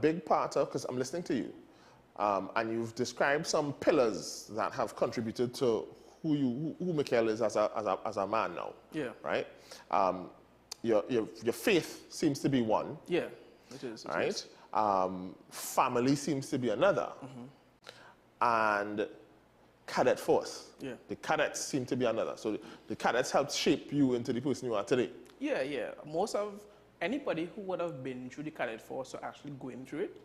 big part of, because I'm listening to you, and you've described some pillars that have contributed to who Michael is as a man now. Yeah. Right? Your faith seems to be one. Yeah, it is. Right? Family seems to be another. And cadet force. Yeah. The cadets seem to be another. So the cadets helped shape you into the person you are today. Yeah. Most of anybody who would have been through the cadet force are actually going through it.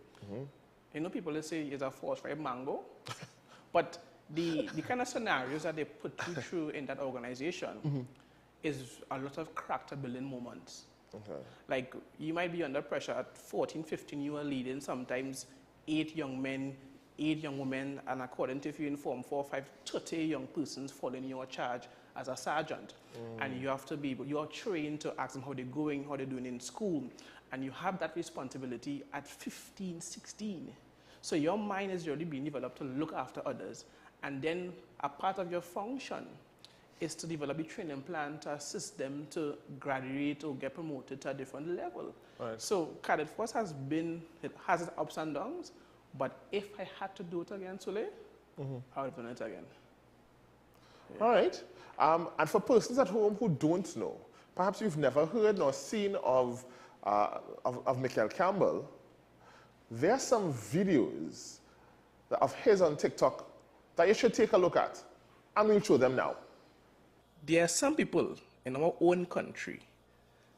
You know, people say it's a force for a mango, but the kind of scenarios that they put you through in that organization is a lot of character building moments. Okay. Like, you might be under pressure at 14, 15, you are leading sometimes 8 young men, 8 young women, and according to if you inform 4, 5, 30 young persons following your charge as a sergeant. And you have to be, you're trained to ask them how they're going, how they're doing in school. And you have that responsibility at 15, 16. So your mind is already being developed to look after others. And then a part of your function is to develop a training plan to assist them to graduate or get promoted to a different level. Right. So Cadet Force has its ups and downs, but if I had to do it again, Sule, I would have done it again. Yeah. All right. And for persons at home who don't know, perhaps you've never heard nor seen of Michael Campbell, there are some videos of his on TikTok that you should take a look at, and we'll show them now. There are some people in our own country,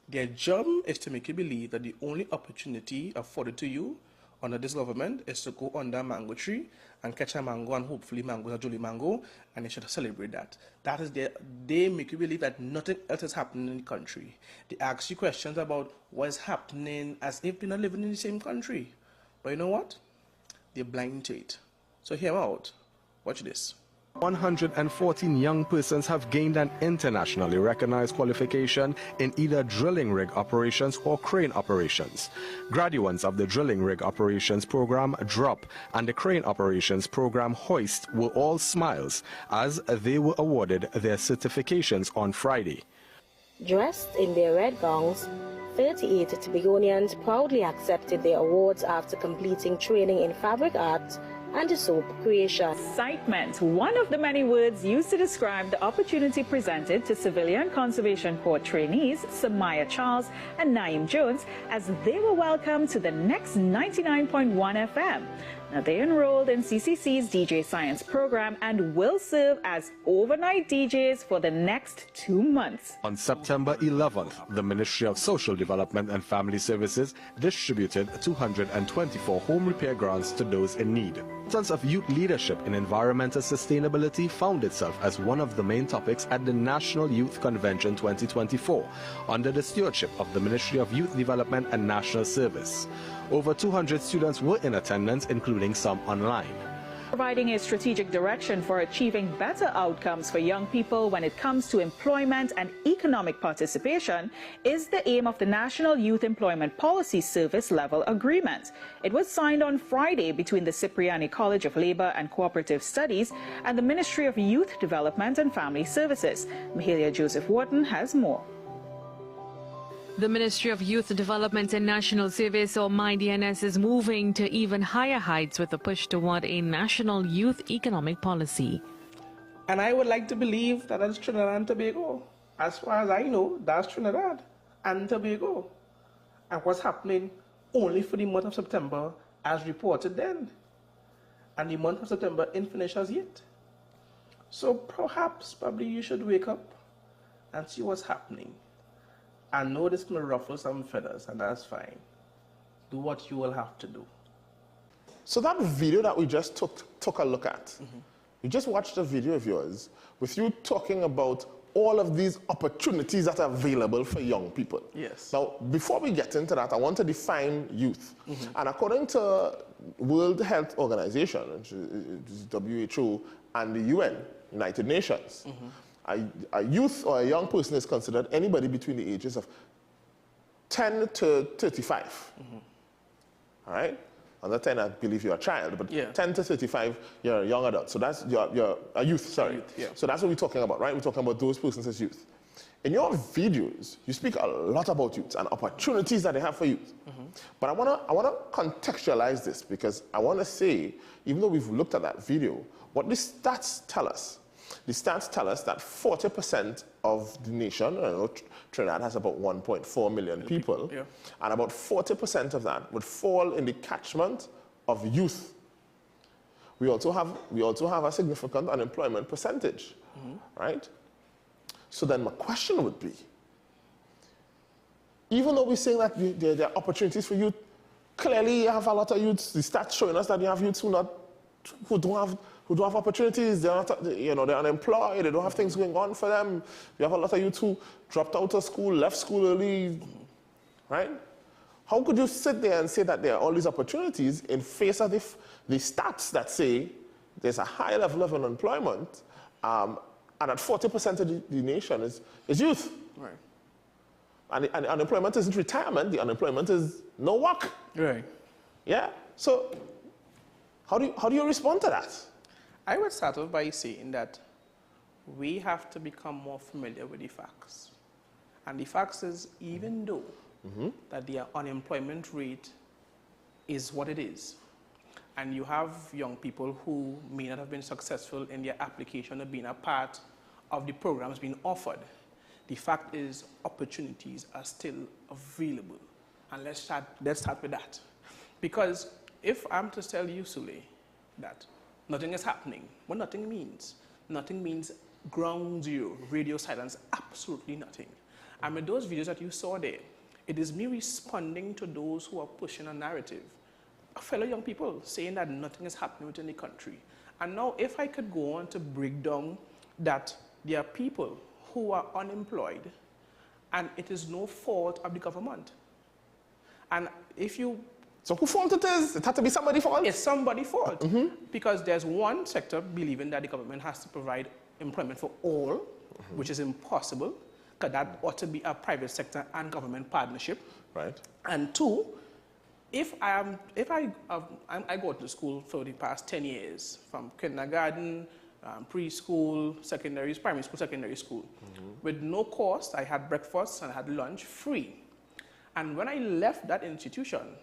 their job is to make you believe that the only opportunity afforded to you under this government is to go under a mango tree and catch a mango, and hopefully mango is a jolly mango, and you should celebrate that. That is they make you believe that nothing else is happening in the country. They ask you questions about what is happening as if they're not living in the same country. But you know what? They're blind to it. So hear me out. Watch this. 114 young persons have gained an internationally recognized qualification in either drilling rig operations or crane operations. Graduates of the drilling rig operations program DROP and the crane operations program HOIST were all smiles as they were awarded their certifications on Friday. Dressed in their red gowns, 38 Tobagonians proudly accepted their awards after completing training in fabric art and soap creation. Excitement, one of the many words used to describe the opportunity presented to Civilian Conservation Corps trainees Samaya Charles and Naeem Jones as they were welcomed to the next 99.1 FM. Now, they enrolled in CCC's DJ Science program and will serve as overnight DJs for the next 2 months. On September 11th, the Ministry of Social Development and Family Services distributed 224 home repair grants to those in need. The importance of youth leadership in environmental sustainability found itself as one of the main topics at the National Youth Convention 2024 under the stewardship of the Ministry of Youth Development and National Service. Over 200 students were in attendance, including some online. Providing a strategic direction for achieving better outcomes for young people when it comes to employment and economic participation is the aim of the National Youth Employment Policy Service Level Agreement. It was signed on Friday between the Cipriani College of Labor and Cooperative Studies and the Ministry of Youth Development and Family Services. Mahalia Joseph Wharton has more. The Ministry of Youth Development and National Service, or MyDNS, is moving to even higher heights with a push toward a national youth economic policy. And I would like to believe that that's Trinidad and Tobago. As far as I know, that's Trinidad and Tobago. And what's happening only for the month of September as reported then. And the month of September ain't finished as yet. So probably you should wake up and see what's happening. I know this may ruffle some feathers, and that's fine. Do what you will have to do. So that video that we just took a look at, we just watched a video of yours with you talking about all of these opportunities that are available for young people. Yes. Now, before we get into that, I want to define youth. And according to World Health Organization, which is WHO, and the UN, United Nations, a youth or a young person is considered anybody between the ages of 10 to 35. All right? Under 10, I believe you're a child, but 10 to 35, you're a young adult. So that's you're a youth, sorry. Youth, yeah. So that's what we're talking about, right? We're talking about those persons as youth. In your videos, you speak a lot about youth and opportunities that they have for youth. But I wanna contextualize this, because I wanna say, even though we've looked at that video, what the stats tell us that 40% of the nation, Trinidad has about 1.4 million people, yeah. and about 40% of that would fall in the catchment of youth. We also have a significant unemployment percentage, right? So then my question would be, even though we're saying that there are opportunities for youth, clearly you have a lot of youths. The stats showing us that you have youths who don't have opportunities. They're not, they're unemployed. They don't have things going on for them. You have a lot of youths who dropped out of school, left school early, right? How could you sit there and say that there are all these opportunities in face of the stats that say there's a high level of unemployment, and that 40% of the nation is youth? Right. And the unemployment isn't retirement. The unemployment is no work. Right. Yeah. So how do you respond to that? I would start off by saying that we have to become more familiar with the facts. And the facts is, even though that the unemployment rate is what it is, and you have young people who may not have been successful in their application of being a part of the programs being offered, the fact is opportunities are still available. And let's start with that. Because if I'm to tell you, Sule, that nothing is happening, what nothing means ground zero, radio silence, absolutely nothing. And with those videos that you saw there, it is me responding to those who are pushing a narrative. Fellow young people saying that nothing is happening within the country. And now if I could go on to break down that there are people who are unemployed and it is no fault of the government. And if you... So whose fault it is? It had to be somebody's fault? It's somebody's fault. Because there's one sector believing that the government has to provide employment for all, which is impossible, because that ought to be a private sector and government partnership. Right. And two, I go to school for the past 10 years, from kindergarten, preschool, primary school, secondary school. With no cost, I had breakfast and I had lunch free. And when I left that institution,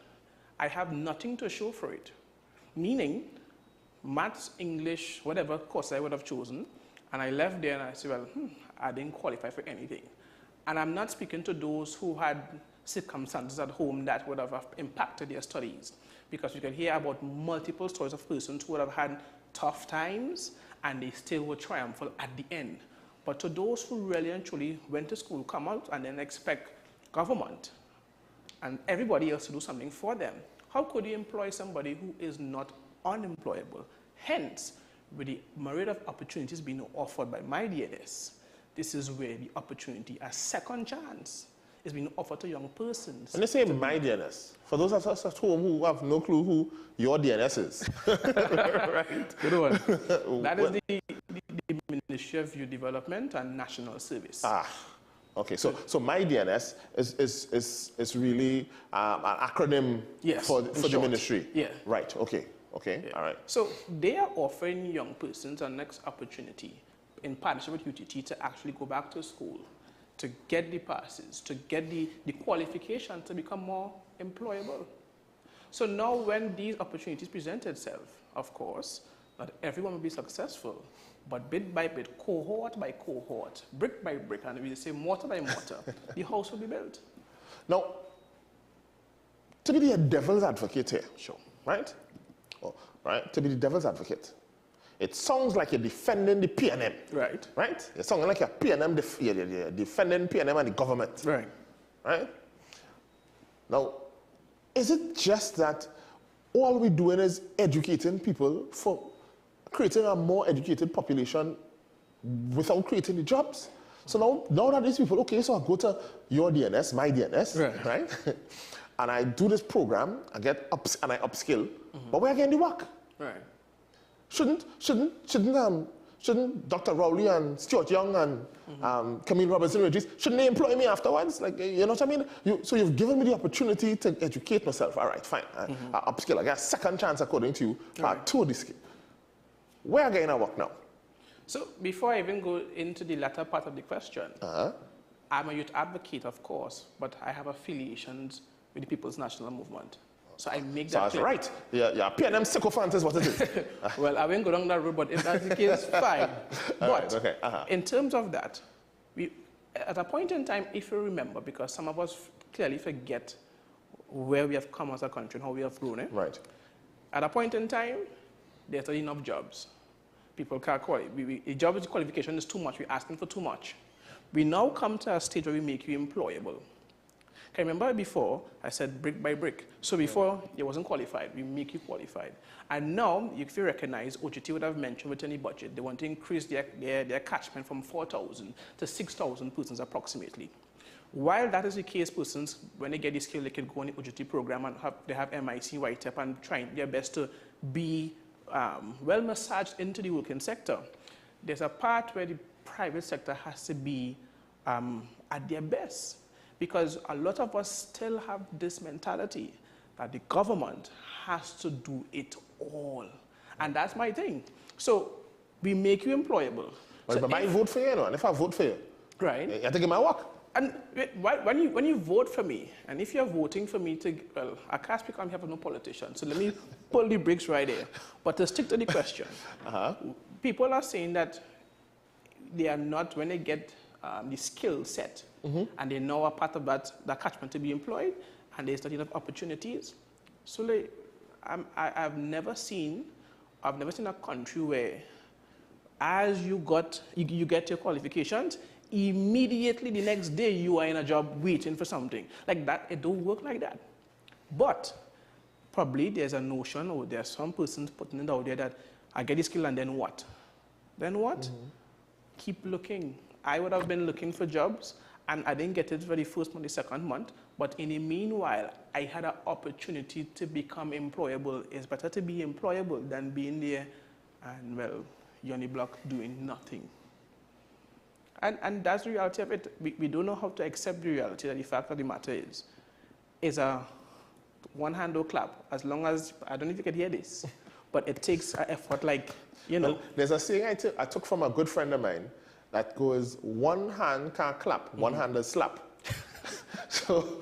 I have nothing to show for it. Meaning, maths, English, whatever course I would have chosen, and I left there and I said, well, I didn't qualify for anything. And I'm not speaking to those who had circumstances at home that would have impacted their studies. Because you can hear about multiple stories of persons who would have had tough times and they still were triumphant at the end. But to those who really and truly went to school, come out and then expect government and everybody else to do something for them, how could you employ somebody who is not unemployable? Hence, with the myriad of opportunities being offered by my DNS, this is where the opportunity, a second chance, is being offered to young persons. When you say my DNS, for those of us at home who have no clue who your DNS is. Right. Good one. That is the Ministry of Youth Development and National Service. Okay, so my DNS is really an acronym for the ministry. Yeah. Right, okay, yeah. All right. So they are offering young persons a next opportunity in partnership with UTT to actually go back to school, to get the passes, to get the qualification to become more employable. So now when these opportunities present itself, of course, not everyone will be successful, but bit by bit, cohort by cohort, brick by brick, and we say mortar by mortar, the house will be built. Now, to be the devil's advocate here, Sure. right? To be the devil's advocate, it sounds like you're defending the PNM. Right. Right? It sounds like you're defending PNM and the government. Right. Right? Now, is it just that all we're doing is educating people for creating a more educated population without creating the jobs? So now that these people, okay, so I go to your DNS, my DNS, right? And I do this program, I get and I upskill, but where again the work? Right. Shouldn't Dr. Rowley and Stuart Young and Camille Robinson-Regis, shouldn't they employ me afterwards? Like, you know what I mean? So you've given me the opportunity to educate myself. All right, fine. I upskill. I get a second chance according to you to the skill. Where again I work now? So before I even go into the latter part of the question, I'm a youth advocate, of course, but I have affiliations with the People's National Movement. So I make that clear. Right. Yeah, PNM sycophant is what it is. Well, I won't go down that road, but if that's the case, fine. But in terms of that, at a point in time, if you remember, because some of us clearly forget where we have come as a country and how we have grown. Right. At a point in time, there's not enough jobs. People can't qualify. A job qualification is too much. We're asking for too much. We now come to a stage where we make you employable. Can you remember before, I said brick by brick. So before, you wasn't qualified. We make you qualified. And now, if you recognize, OGT would have mentioned within the budget, they want to increase their catchment from 4,000 to 6,000 persons approximately. While that is the case, persons, when they get the skill, they can go on the OGT program and they have MIC write-up and trying their best to be well massaged into the working sector. There's a part where the private sector has to be at their best, because a lot of us still have this mentality that the government has to do it all. And that's my thing. So we make you employable. Well, so but I vote for you, and if I vote for you, right, you have to give my work. And when you vote for me, and if you're voting for me to, well, I can't speak on behalf of no politician, so let me pull the brakes right there. But to stick to the question, people are saying that they are not, when they get the skill set, and they know a part of that catchment to be employed, and there's not enough opportunities. So like, I've never seen a country where, as you get your qualifications, immediately the next day you are in a job waiting for something. Like that, it don't work like that. But probably there's a notion, or there's some persons putting it out there that I get the skill and then what? Then what? Keep looking. I would have been looking for jobs and I didn't get it for the first month, the second month. But in the meanwhile, I had an opportunity to become employable. It's better to be employable than being there and, well, you're on the block doing nothing. And that's the reality of it. We don't know how to accept the reality that the fact of the matter is a one-hand clap, as long as, I don't know if you can hear this, but it takes an effort, like, you know. Well, there's a saying I took from a good friend of mine that goes, one hand can't clap, one hand is slap. So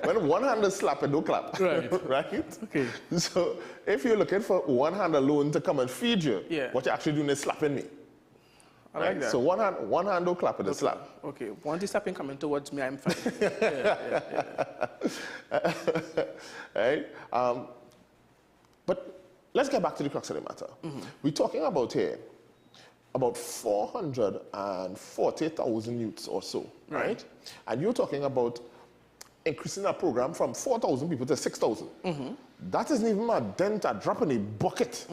when one hand is slap, it don't clap. Right. Right? Okay. So if you're looking for one hand alone to come and feed you, yeah, what you're actually doing is slapping me. I like that. So one hand don't clap, it is slap. Okay. Once the slapping coming towards me, I'm fine. Right? But let's get back to the crux of the matter. We're talking about here about 440,000 youths or so, right? And you're talking about increasing that program from 4,000 people to 6,000. That isn't even a dent, a drop in a bucket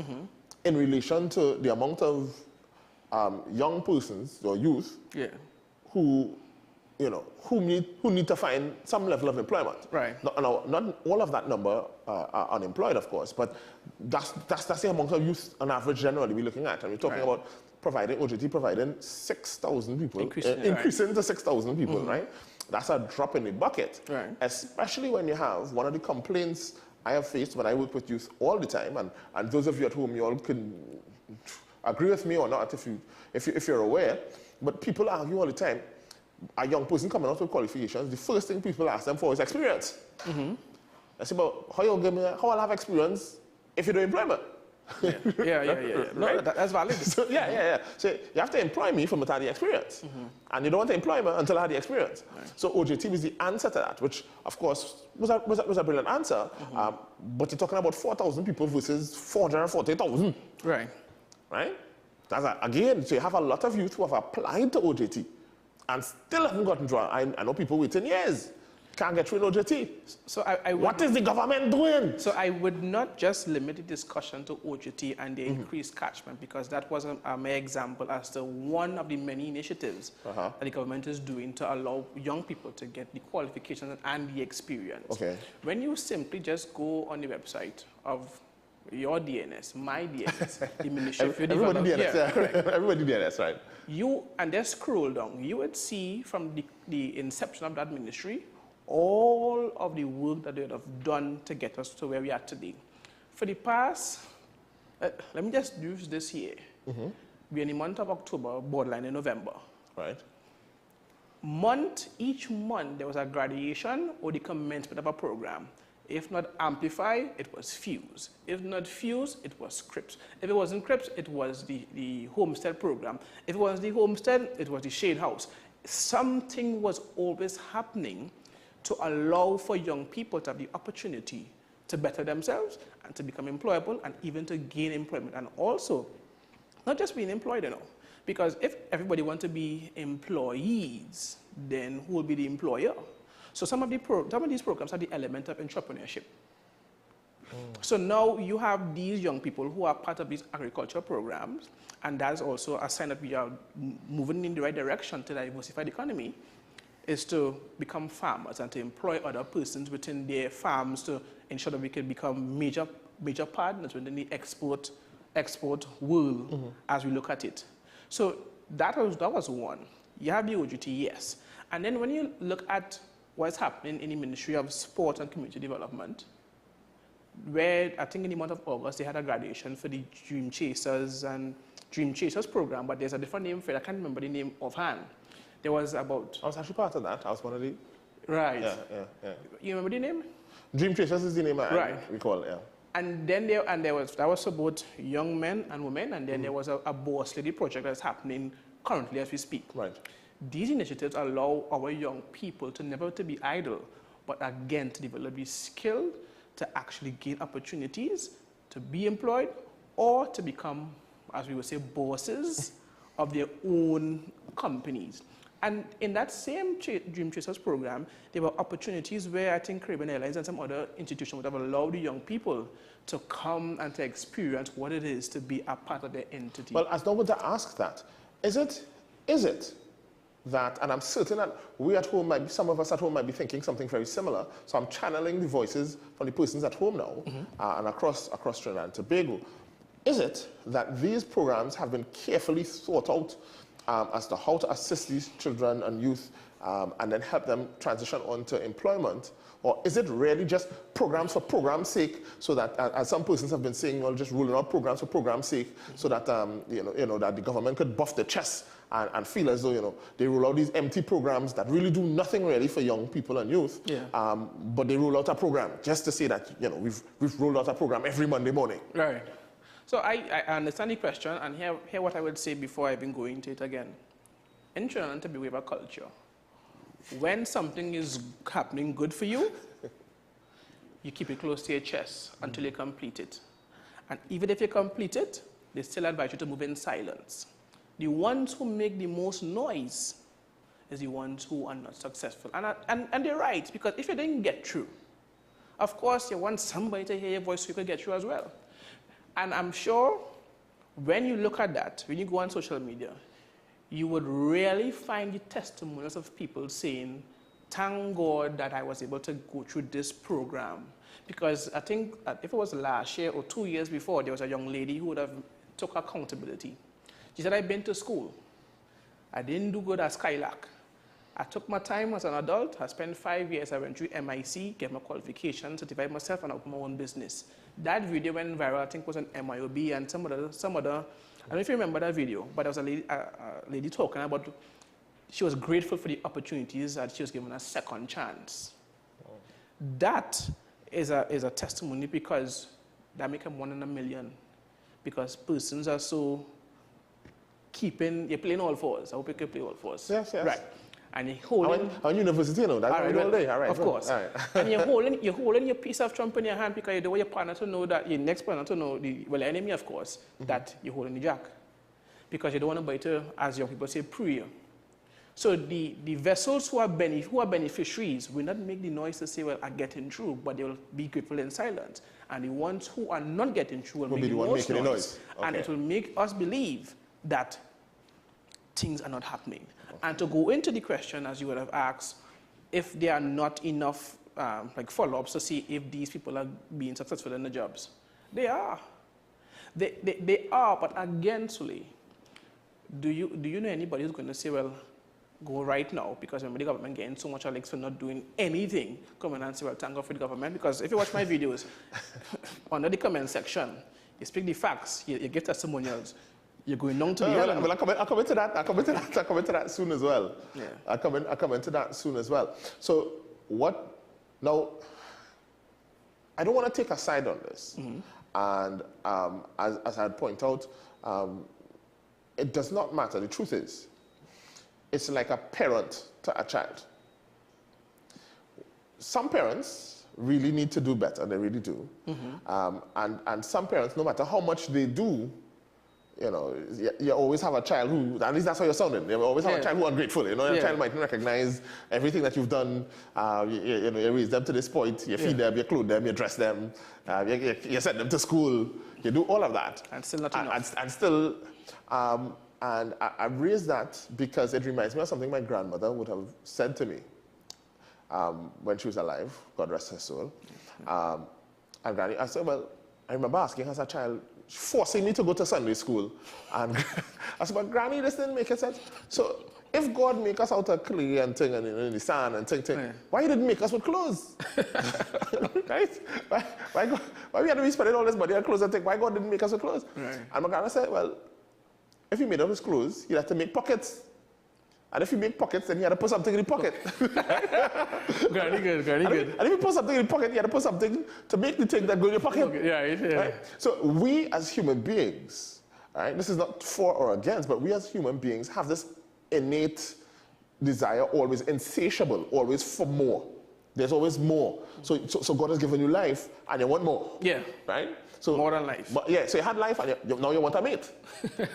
in relation to the amount of young persons or youth who need to find some level of employment. Right. Not all of that number are unemployed, of course, but that's the amount of youth on average generally we're looking at. And we're talking about OGT providing 6,000 people, increasing to 6,000 people, right? That's a drop in the bucket, especially when you have one of the complaints I have faced when I work with youth all the time, and those of you at home, you all can agree with me or not if you're aware, but people argue all the time. A young person coming out with qualifications, the first thing people ask them for is experience. I say, but how I'll have experience if you don't employment? Yeah. No, that's valid. So, yeah. So you have to employ me for me to have the experience. And you don't want to employ me until I have the experience. So OJT was the answer to that, which, of course, was a brilliant answer. But you're talking about 4,000 people versus 440,000. Right. That's again, so you have a lot of youth who have applied to OJT and still haven't gotten through. I know people waiting years. Can't get through OJT. So what is the government doing? So I would not just limit the discussion to OJT and the increased catchment, because that was my example as to one of the many initiatives that the government is doing to allow young people to get the qualifications and the experience. Okay. When you simply just go on the website of your DNS, my DNS, the Ministry of Youth Development. Everybody DNS, right? And then scroll down, you would see from the inception of that ministry all of the work that they would have done to get us to where we are today. For the past, let me just use this here. we're in the month of October, borderline in November. Right. Each month, there was a graduation or the commencement of a program. If not Amplify, it was Fuse. If not Fuse, it was Crips. If it wasn't Crips, it was the Homestead program. If it was the Homestead, it was the Shade House. Something was always happening to allow for young people to have the opportunity to better themselves and to become employable and even to gain employment. And also, not just being employed, because if everybody wants to be employees, then who will be the employer? So some of these programs have the element of entrepreneurship. So now you have these young people who are part of these agricultural programs, and that's also a sign that we are moving in the right direction to diversify the economy, is to become farmers and to employ other persons within their farms to ensure that we can become major partners within the export world as we look at it. So that was one. You have the OGT, yes. And then when you look at what's happening in the Ministry of Sport and Community Development, where I think in the month of August they had a graduation for the Dream Chasers program, but there's a different name for it. I can't remember the name offhand. There was about... I was actually part of that. I was one of the... Right. Yeah. You remember the name? Dream Chasers is the name I recall, yeah. And then that was for both young men and women, and then there was a boss lady project that's happening currently as we speak. Right. These initiatives allow our young people to never to be idle, but again to develop the skill to actually gain opportunities, to be employed, or to become, as we would say, bosses of their own companies. And in that same Dream Chasers program, there were opportunities where I think Caribbean Airlines and some other institutions would have allowed the young people to come and to experience what it is to be a part of their entity. Well, as I want to ask that, is it that, and I'm certain that we at home, some of us at home might be thinking something very similar, so I'm channeling the voices from the persons at home now and across Trinidad and Tobago. Is it that these programs have been carefully thought out as to how to assist these children and youth and then help them transition on to employment? Or is it really just programs for program's sake, so that, as some persons have been saying, well, just rolling out programs for program's sake, so that that the government could buff their chest and feel as though they roll out these empty programs that really do nothing really for young people and youth, but they roll out a program just to say that we've rolled out a program every Monday morning. Right. So I understand the question, and here what I would say before I even go into it again. In Trinidad and Tobago, we have a culture. When something is happening good for you, you keep it close to your chest until you complete it. And even if you complete it, they still advise you to move in silence. The ones who make the most noise is the ones who are not successful. And they're right, because if you didn't get through, of course you want somebody to hear your voice so you can get through as well. And I'm sure when you look at that, when you go on social media, you would rarely find the testimonials of people saying, thank God that I was able to go through this program. Because I think if it was last year or 2 years before, there was a young lady who would have took accountability. She said, I've been to school. I didn't do good at Skylark. I took my time as an adult. I spent 5 years. I went through MIC, get my qualification, certified myself, and I opened my own business. That video went viral. I think it was on MIOB and some other. I don't know if you remember that video, but there was a lady talking about she was grateful for the opportunities that she was given a second chance. Oh. That is a testimony, because that makes them 1 in a million. Because persons are so you're playing all fours. I hope you can play all fours. Yes. Right. And you're holding... On university, that's all day. All right. Of course. All right. And you're holding your piece of trump in your hand, because you don't want your partner to know that, your next partner to know, your enemy, of course, that you're holding the jack. Because you don't want to bite her, as young people say, pre. So the vessels who are beneficiaries will not make the noise to say, well, I'm getting through, but they will be grateful in silence. And the ones who are not getting through will make the most noise. Okay. And it will make us believe that things are not happening. Okay. And to go into the question, as you would have asked, if there are not enough follow-ups to see if these people are being successful in the jobs. They are. They are, but again, Sule, do you know anybody who's going to say, well, go right now, because remember the government getting so much Alex for not doing anything, come in and say, well, thank God for the government? Because if you watch my videos, under the comment section, you speak the facts, you give testimonials. You're going down to the well, island. well, I'll come into that. I'll come into that soon as well. Yeah. I'll come into that soon as well. So what? Now, I don't want to take a side on this. And as I'd point out, it does not matter. The truth is, it's like a parent to a child. Some parents really need to do better. They really do. And some parents, no matter how much they do, you know, you always have a child who, at least that's how you're sounding. You always have a child who is ungrateful. You know, your child mightn't recognize everything that you've done. You know, you raise them to this point. You feed them, you clothe them, you dress them, you send them to school. You do all of that. And still not enough. And still, and I raised that because it reminds me of something my grandmother would have said to me when she was alive, God rest her soul. And Granny, I said, well, I remember asking her as a child, forcing me to go to Sunday school. And I said, but Granny, this didn't make sense. So if God make us out of clay and thing and in the sand and thing, why he didn't make us with clothes? Right? Why we had to be spending all this money on clothes and thing? Why God didn't make us with clothes? Right. And my grandma said, well, if he made us with clothes, he'd have to make pockets. And if you make pockets, then you had to put something in the pocket. Granny good, Granny good. And if you put something in the pocket, you had to put something to make the thing that go in your pocket. Okay. Yeah. Right? So we as human beings, right, this is not for or against, but we as human beings have this innate desire, always insatiable, always for more. There's always more. So God has given you life, and you want more. Yeah. Right? So, more than life. But yeah, so you had life, and now you want a mate. You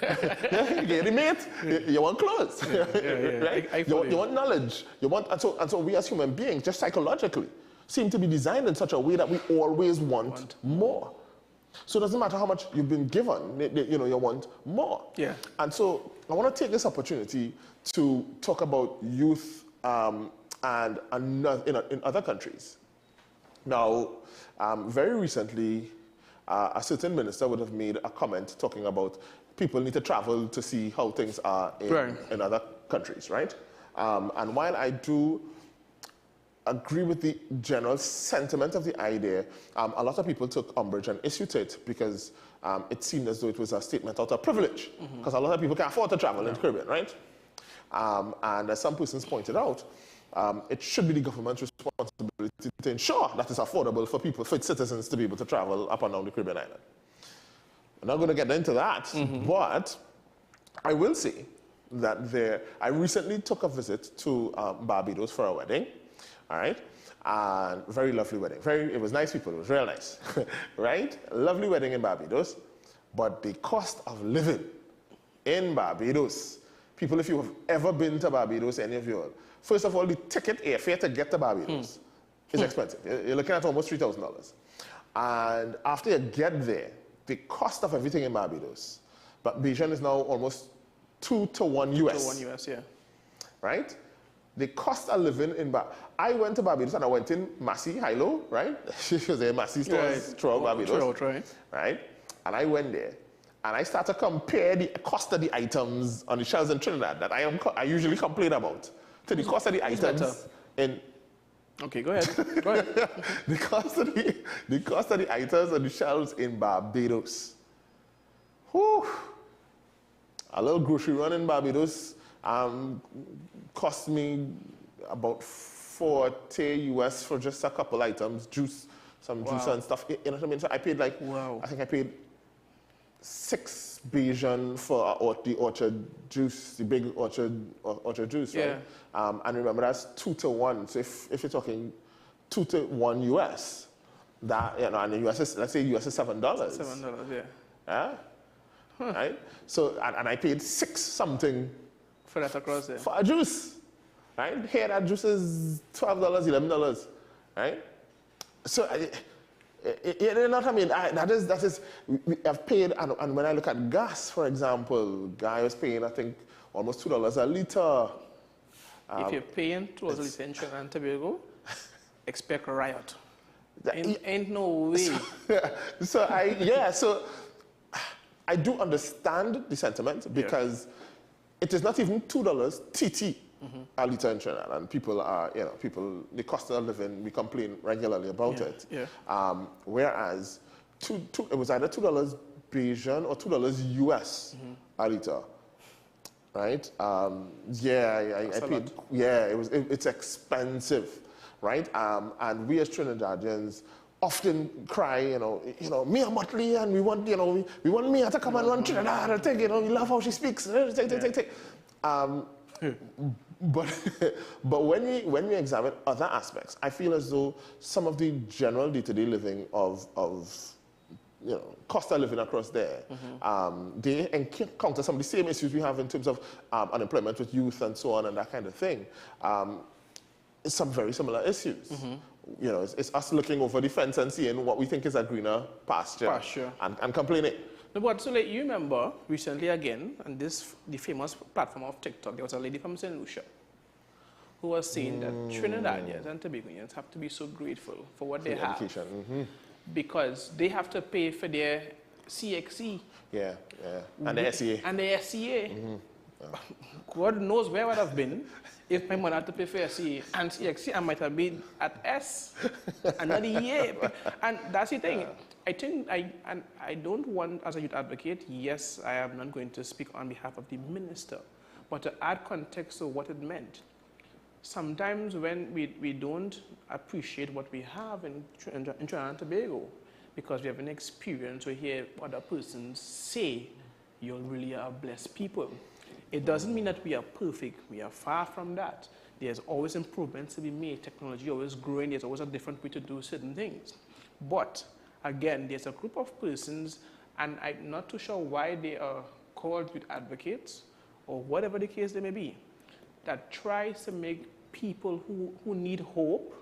get a mate, you want clothes. Right? You want knowledge. And so we as human beings, just psychologically, seem to be designed in such a way that we always want more. So it doesn't matter how much you've been given, you know, you want more. Yeah. And so I want to take this opportunity to talk about youth and in other countries. Now, very recently, a certain minister would have made a comment talking about people need to travel to see how things are in other countries, right? And while I do agree with the general sentiment of the idea, a lot of people took umbrage and issued it because it seemed as though it was a statement out of privilege, because a lot of people can't afford to travel in the Caribbean, right? And as some persons pointed out, it should be the government's responsibility to ensure that it's affordable for people, for its citizens to be able to travel up and down the Caribbean island. I'm not going to get into that, but I will say that I recently took a visit to Barbados for a wedding, all right? And very lovely wedding. It was nice people, it was real nice, right? Lovely wedding in Barbados, but the cost of living in Barbados, people, if you have ever been to Barbados, any of you all, first of all, the ticket airfare to get to Barbados is expensive. You're looking at almost $3,000. And after you get there, the cost of everything in Barbados, but Bajan is now almost 2 to 1 US. 2 to 1 US, yeah. Right? The cost of living in I went to Barbados and I went in Massy, Hilo, right? Because there are Massy stores throughout Barbados. Right? And I went there and I started to compare the cost of the items on the shelves in Trinidad that I usually complain about to the cost of the items in. Okay, go ahead. Go ahead. the cost of the items on the shelves in Barbados. Whew. A little grocery run in Barbados cost me about 40 US for just a couple items, juice, some juice and stuff. You know what I mean? So I paid like, I think I paid 6 Bajan for the orchard juice, the big orchard juice, right? And remember, that's 2 to 1. So if you're talking 2 to 1 US, that, you know, and the US is, let's say US is $7. $7, yeah. Yeah? Right? So, and I paid 6 something for that across there. For a juice, right? Here, that juice is $12, $11, right? So, you know what I mean? That is, I've paid, and when I look at gas, for example, I was paying, I think, almost $2 a liter. If you're paying $2 a liter in Trinidad and Tobago, expect a riot. Ain't no way. So I do understand the sentiment because it is not even $2 TT a liter in Trinidad, and people are, you know, the cost of living, we complain regularly about it. Whereas it was either $2 Bayesian or $2 US a liter, right? Yeah, I paid. Yeah, it's expensive, right? And we as Trinidadians often cry, you know, Mia Motley, and we want, we want Mia to come and run Trinidad and take, we love how she speaks. Take. But when we examine other aspects, I feel as though some of the general day-to-day living of cost of living across there, they encounter some of the same issues we have in terms of unemployment with youth and so on and that kind of thing. Some very similar issues. It's us looking over the fence and seeing what we think is a greener pasture. And complaining. No, but so you remember recently again, on the famous platform of TikTok, there was a lady from St. Lucia who was saying that Trinidadians and Tobagonians have to be so grateful for what they have. Because they have to pay for their CXC. Yeah. And the SCA. And the SCA. God knows where I would have been if my mother had to pay for SCA and CXC. I might have been at S another year. And that's the thing. I think I don't want, as a youth advocate, yes, I am not going to speak on behalf of the minister, but to add context to what it meant. Sometimes when we don't appreciate what we have in Trinidad and Tobago, because we have an experience to hear other persons say, you really are blessed people. It doesn't mean that we are perfect. We are far from that. There's always improvements to be made. Technology always growing. There's always a different way to do certain things. But again, there's a group of persons, and I'm not too sure why they are called youth advocates, or whatever the case they may be, that tries to make people who need hope,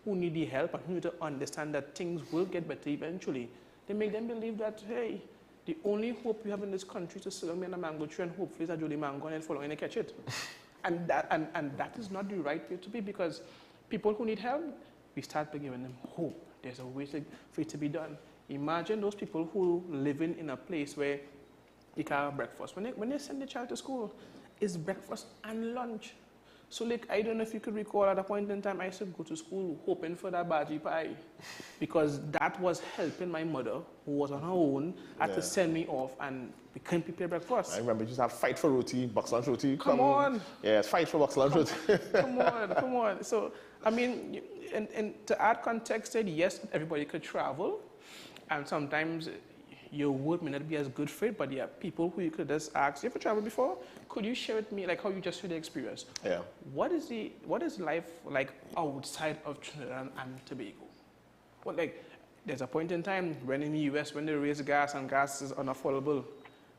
who need the help, and who need to understand that things will get better eventually. They make them believe that, hey, the only hope we have in this country is to sit on a mango tree and hopefully it's a Julie mango and then follow and catch it. and that is not the right way to be, because people who need help, we start by giving them hope. There's a way for it to be done. Imagine those people who live in a place where you can have breakfast. When they send their child to school, it's breakfast and lunch. So like, I don't know if you could recall at a point in time, I used to go to school hoping for that bhaji pie, because that was helping my mother, who was on her own, had to send me off, and we couldn't prepare breakfast. I remember you just have fight for roti, box lunch roti. Come on. Yeah, fight for box lunch roti. Come on. So, I mean, and to add context, yes, everybody could travel, and sometimes your work may not be as good for it, but there are people who you could just ask, you ever traveled before? Could you share with me, like how you just shared the experience? Yeah. What is life like outside of Trinidad and Tobago? Well, like, there's a point in time when in the US, when they raise gas and gas is unaffordable,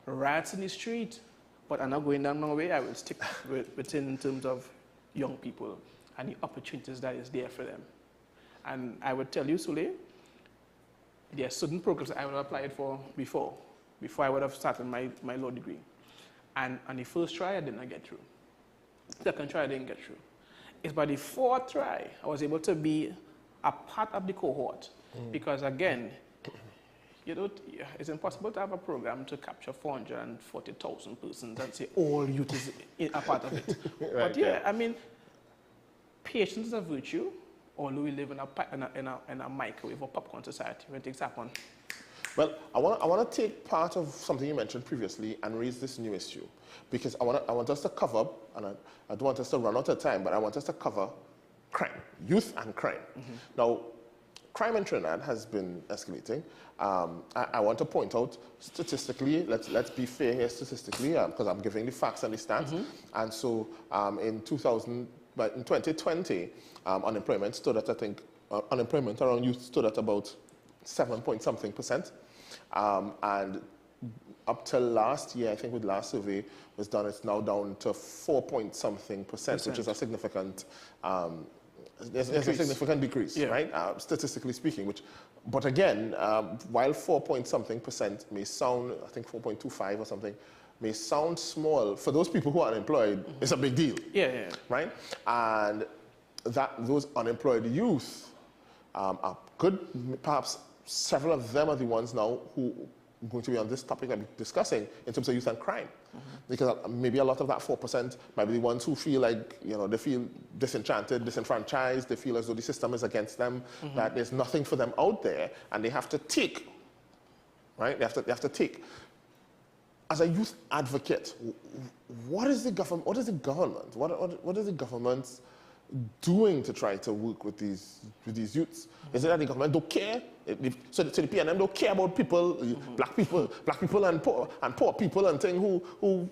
riots in the street, but I'm not going down my way. I will stick within in terms of young people and the opportunities that is there for them. And I would tell you, Sule, there are certain programs I would have applied for before I would have started my law degree. And on the first try, I did not get through. Second try, I didn't get through. It's by the fourth try, I was able to be a part of the cohort. Because again, it's impossible to have a program to capture 440,000 persons and say all youth is a part of it. But yeah, I mean, patience is a virtue, although we live in a microwave or popcorn society when things happen. Well, I want to take part of something you mentioned previously and raise this new issue, because I want us to cover, and I don't want us to run out of time, but I want us to cover crime, youth and crime. Now, crime in Trinidad has been escalating. I want to point out statistically, let's be fair here statistically, because I'm giving the facts and the stats. And so in 2020, unemployment stood at, I think, unemployment around youth stood at about 7-point-something%. And up till last year, I think with the last survey was done, it's now down to 4-point-something%, which is a significant, there's a significant decrease, right? Statistically speaking, but again, while 4-point-something% may sound, I think 4.25 or something, may sound small, for those people who are unemployed, it's a big deal, right? And those unemployed youth are good, perhaps several of them are the ones now who are going to be on this topic I'm discussing in terms of youth and crime. Because maybe a lot of that 4% might be the ones who feel like, they feel disenchanted, disenfranchised, they feel as though the system is against them, that there's nothing for them out there, and they have to take right? They have to take. As a youth advocate, what is the government? What is the government doing to try to work with these youths? Is it that the government don't care? So the PNM don't care about people, black people and poor people and things who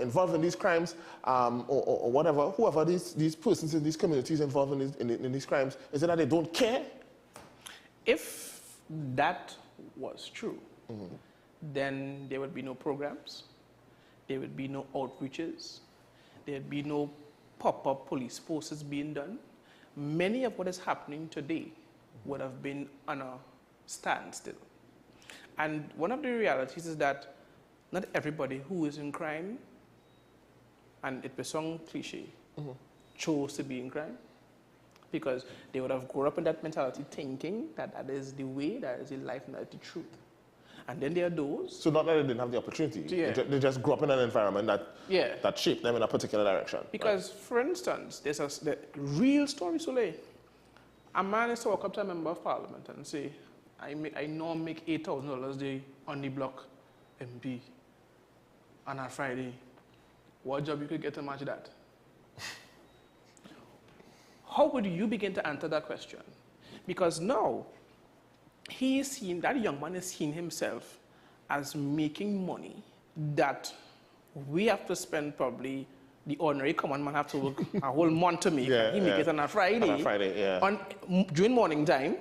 involved in these crimes or whatever, whoever these persons in these communities involved in these crimes. Is it that they don't care? If that was true, then there would be no programs, there would be no outreaches, there would be no pop-up police forces being done. Many of what is happening today would have been on a standstill. And one of the realities is that not everybody who is in crime, and it was some cliche, chose to be in crime, because they would have grown up in that mentality thinking that that is the way, that is the life, and that is the truth. And then there are those. So not that they didn't have the opportunity, they just grew up in an environment that shaped them in a particular direction. Because, for instance, there's the real story, Soleil. A man is to walk up to a member of parliament and say, I now make $8,000 a day on the block MP on a Friday. What job you could get to match that? How would you begin to answer that question? Because now, that young man is seeing himself as making money that we have to spend probably, the ordinary common man have to work a whole month to make. He make it on a Friday. During morning time.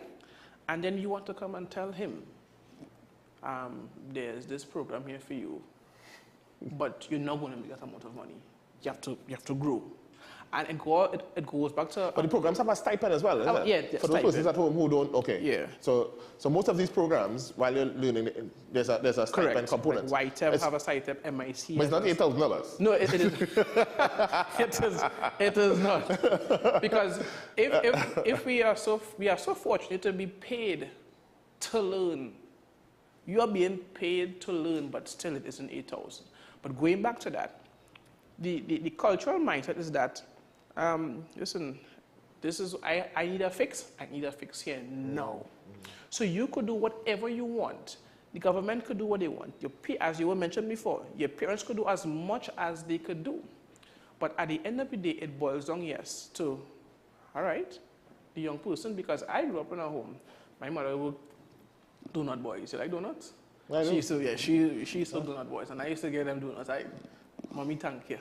And then you want to come and tell him, there's this program here for you, but you're not going to make that amount of money. You have to grow. And it goes back to... But the programs have a stipend as well, isn't it? Yeah, for those persons at home who don't, okay. Yeah. So most of these programs, while you're learning, there's a stipend component. Like YTEP have a stipend, MIC... But it's not $8,000. No, it is. it is not. Because if we are so fortunate to be paid to learn, you are being paid to learn, but still it isn't 8,000. But going back to that, the cultural mindset is that, listen, I need a fix here now. So you could do whatever you want. The government could do what they want. As you were mentioned before, your parents could do as much as they could do. But at the end of the day, it boils down, yes, to, all right, the young person, because I grew up in a home. My mother would donut boys. You like donuts? She used to donut boys, and I used to get them donuts. Mommy, thank you.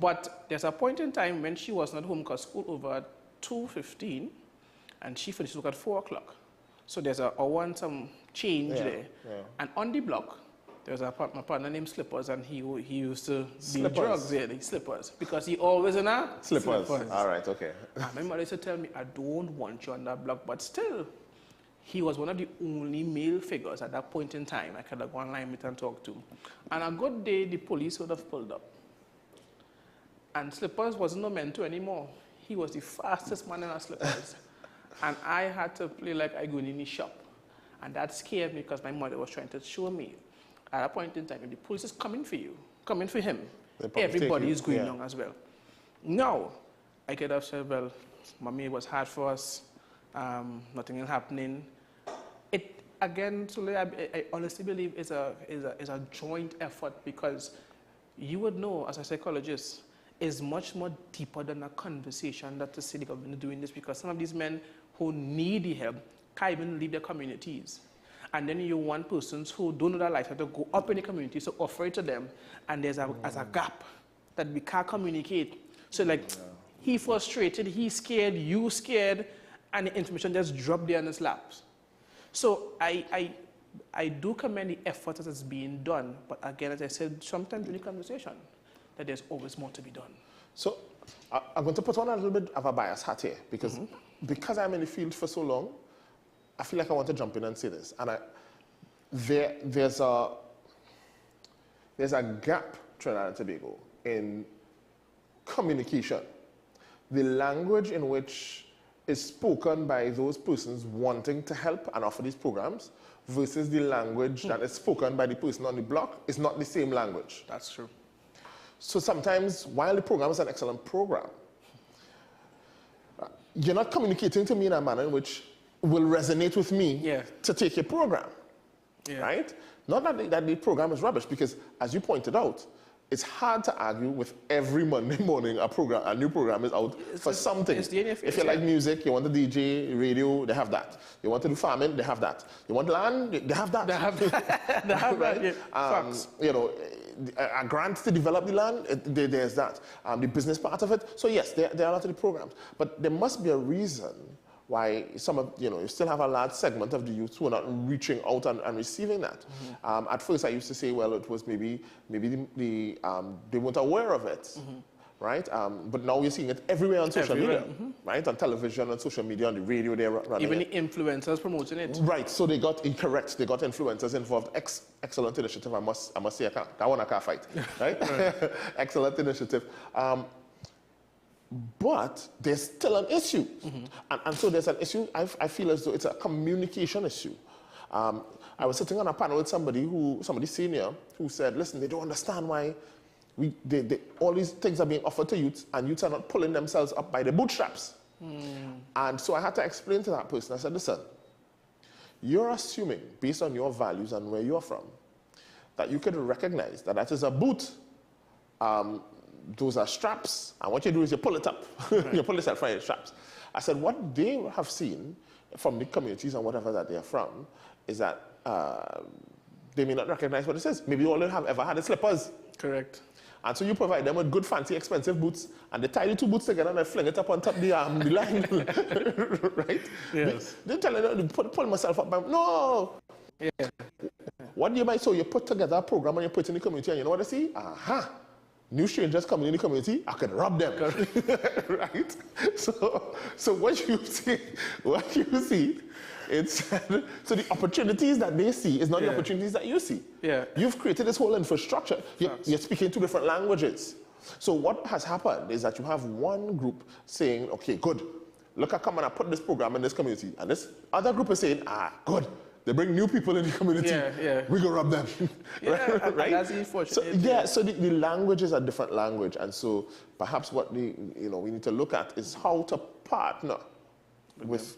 But there's a point in time when she was not home because school over at 2:15, and she finished work at 4 o'clock. So there's a hour and some change there. Yeah. And on the block, there's my partner named Slippers, and he used to be drugs, the Slippers, because he always in a Slippers. All right, okay. And my mother used to tell me, I don't want you on that block, but still, he was one of the only male figures at that point in time I could have gone online with and talk to. And a good day, the police would have pulled up. And Slippers wasn't no mentor anymore. He was the fastest man in our Slippers. And I had to play like I go in the shop. And that scared me because my mother was trying to show me, at a point in time, if the police is coming for you, coming for him, everybody is going on as well. Now, I could have said, well, mommy, it was hard for us. Nothing is happening. Again, I honestly believe it's a joint effort, because you would know, as a psychologist, is much more deeper than a conversation that the city government is doing this, because some of these men who need the help can't even leave their communities. And then you want persons who don't know that life to go up in the community, so offer it to them, and there's a gap that we can't communicate. So he frustrated, he's scared, you scared, and the information just dropped there in his laps. So I do commend the effort that is being done, but again, as I said, sometimes in the conversation, that there's always more to be done. So I'm going to put on a little bit of a bias hat here, because I'm in the field for so long, I feel like I want to jump in and say this. And there's a gap, Trinidad and Tobago, in communication. The language in which is spoken by those persons wanting to help and offer these programs versus the language that is spoken by the person on the block is not the same language. That's true. So sometimes, while the program is an excellent program, you're not communicating to me in a manner in which will resonate with me to take your program. right? Not that the program is rubbish, because as you pointed out, it's hard to argue with every Monday morning a new program is out for something. If you like music, you want to DJ, radio, they have that. You want to do farming, they have that. You want land, they have that. They have that. They have right? that, yeah. You know, a grant to develop the land, there's that. The business part of it. So yes, there are a lot of the programs. But there must be a reason why some of, you still have a large segment of the youth who are not reaching out and receiving that. At first I used to say, well, it was maybe they weren't aware of it, right? But now we're seeing it everywhere on social media, right? On television, on social media, on the radio, they're running Even the influencers promoting it. Right, so they got incorrect. They got influencers involved. Excellent initiative, I must say, that one I can't fight, right? Excellent initiative. But there's still an issue. And so there's an issue, I feel as though it's a communication issue. I was sitting on a panel with somebody senior who said, listen, they don't understand why all these things are being offered to youths and youths are not pulling themselves up by the bootstraps. And so I had to explain to that person, I said, listen, you're assuming, based on your values and where you're from, that you could recognize that is a boot. Those are straps, and what you do is you pull it up. You pull yourself from the straps. I said, what they have seen from the communities and whatever that they're from is that they may not recognize what it is. Maybe all they have ever had is slippers. Correct. And so you provide them with good, fancy, expensive boots, and they tie the two boots together and they fling it up on top of the line. Right? Yes. They're telling you, pull myself up. No! Yeah. What do you might? So you put together a program and you put it in the community, and you know what I see? New strangers coming in the community, I can rob them, right? So what you see, it's so the opportunities that they see is not the opportunities that you see. Yeah. You've created this whole infrastructure. You're speaking two different languages. So what has happened is that you have one group saying, okay, good, look, I come and I put this program in this community, and this other group is saying, good. They bring new people in the community. We go rob them. Right? That's unfortunate. So the language is a different language, and so perhaps what we need to look at is how to partner with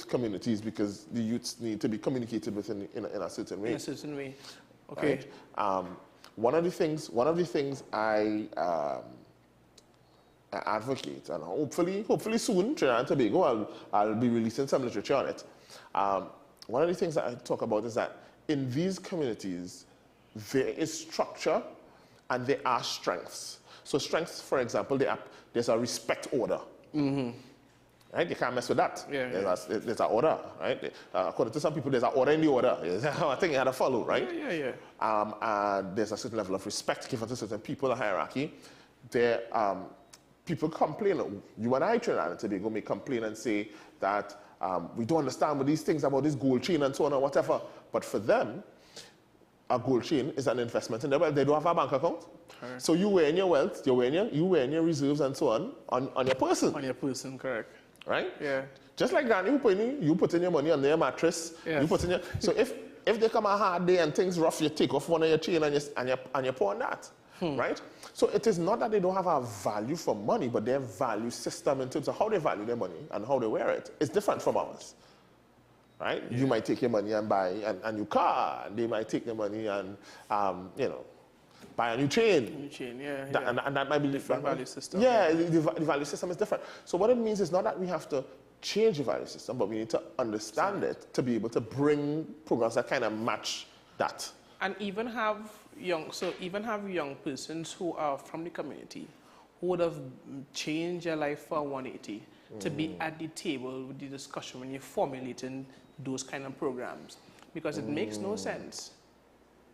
communities, because the youths need to be communicated with in a certain way. In a certain way. Okay. Right? One of the things I advocate, and hopefully soon, Trinidad and Tobago, I'll be releasing some literature on it. One of the things that I talk about is that in these communities, there is structure and there are strengths. So strengths, for example, there's a respect order. Right? You can't mess with that. There's an order, right? According to some people, there's an order in the order. I think you had to follow, right? And there's a certain level of respect given to certain people, a hierarchy. People complain. You and I, Trinidad and Tobago, may complain and say that we don't understand what these things about this gold chain and so on and whatever. But for them, a gold chain is an investment in their wealth. They don't have a bank account. So you wear in your wealth, you wear in your reserves and so on your person. On your person, correct. Right? Yeah. Just like Granny, you put in your money on their mattress. Yes. You put in your, so if they come a hard day and things rough, you take off one of your chain and you pawn that. Right? So it is not that they don't have a value for money, but their value system in terms of how they value their money and how they wear it is different from ours. Right? You might take your money and buy a new car, and they might take their money and buy a new chain. And that might be different value system. Yeah, the value system is different. So what it means is not that we have to change the value system, but we need to understand it to be able to bring programs that kind of match that. And even have young persons who are from the community who would have changed their life for 180 to be at the table with the discussion when you're formulating those kind of programs. Because it makes no sense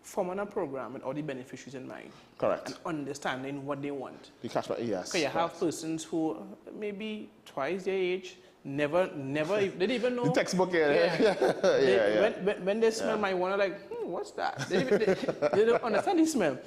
forming a program with all the beneficiaries in mind. Correct. And understanding what they want. The cash back, yes. Because you have persons who maybe twice their age, never didn't even know. The textbook, When they smell marijuana, like, what's that? They don't understand the smell.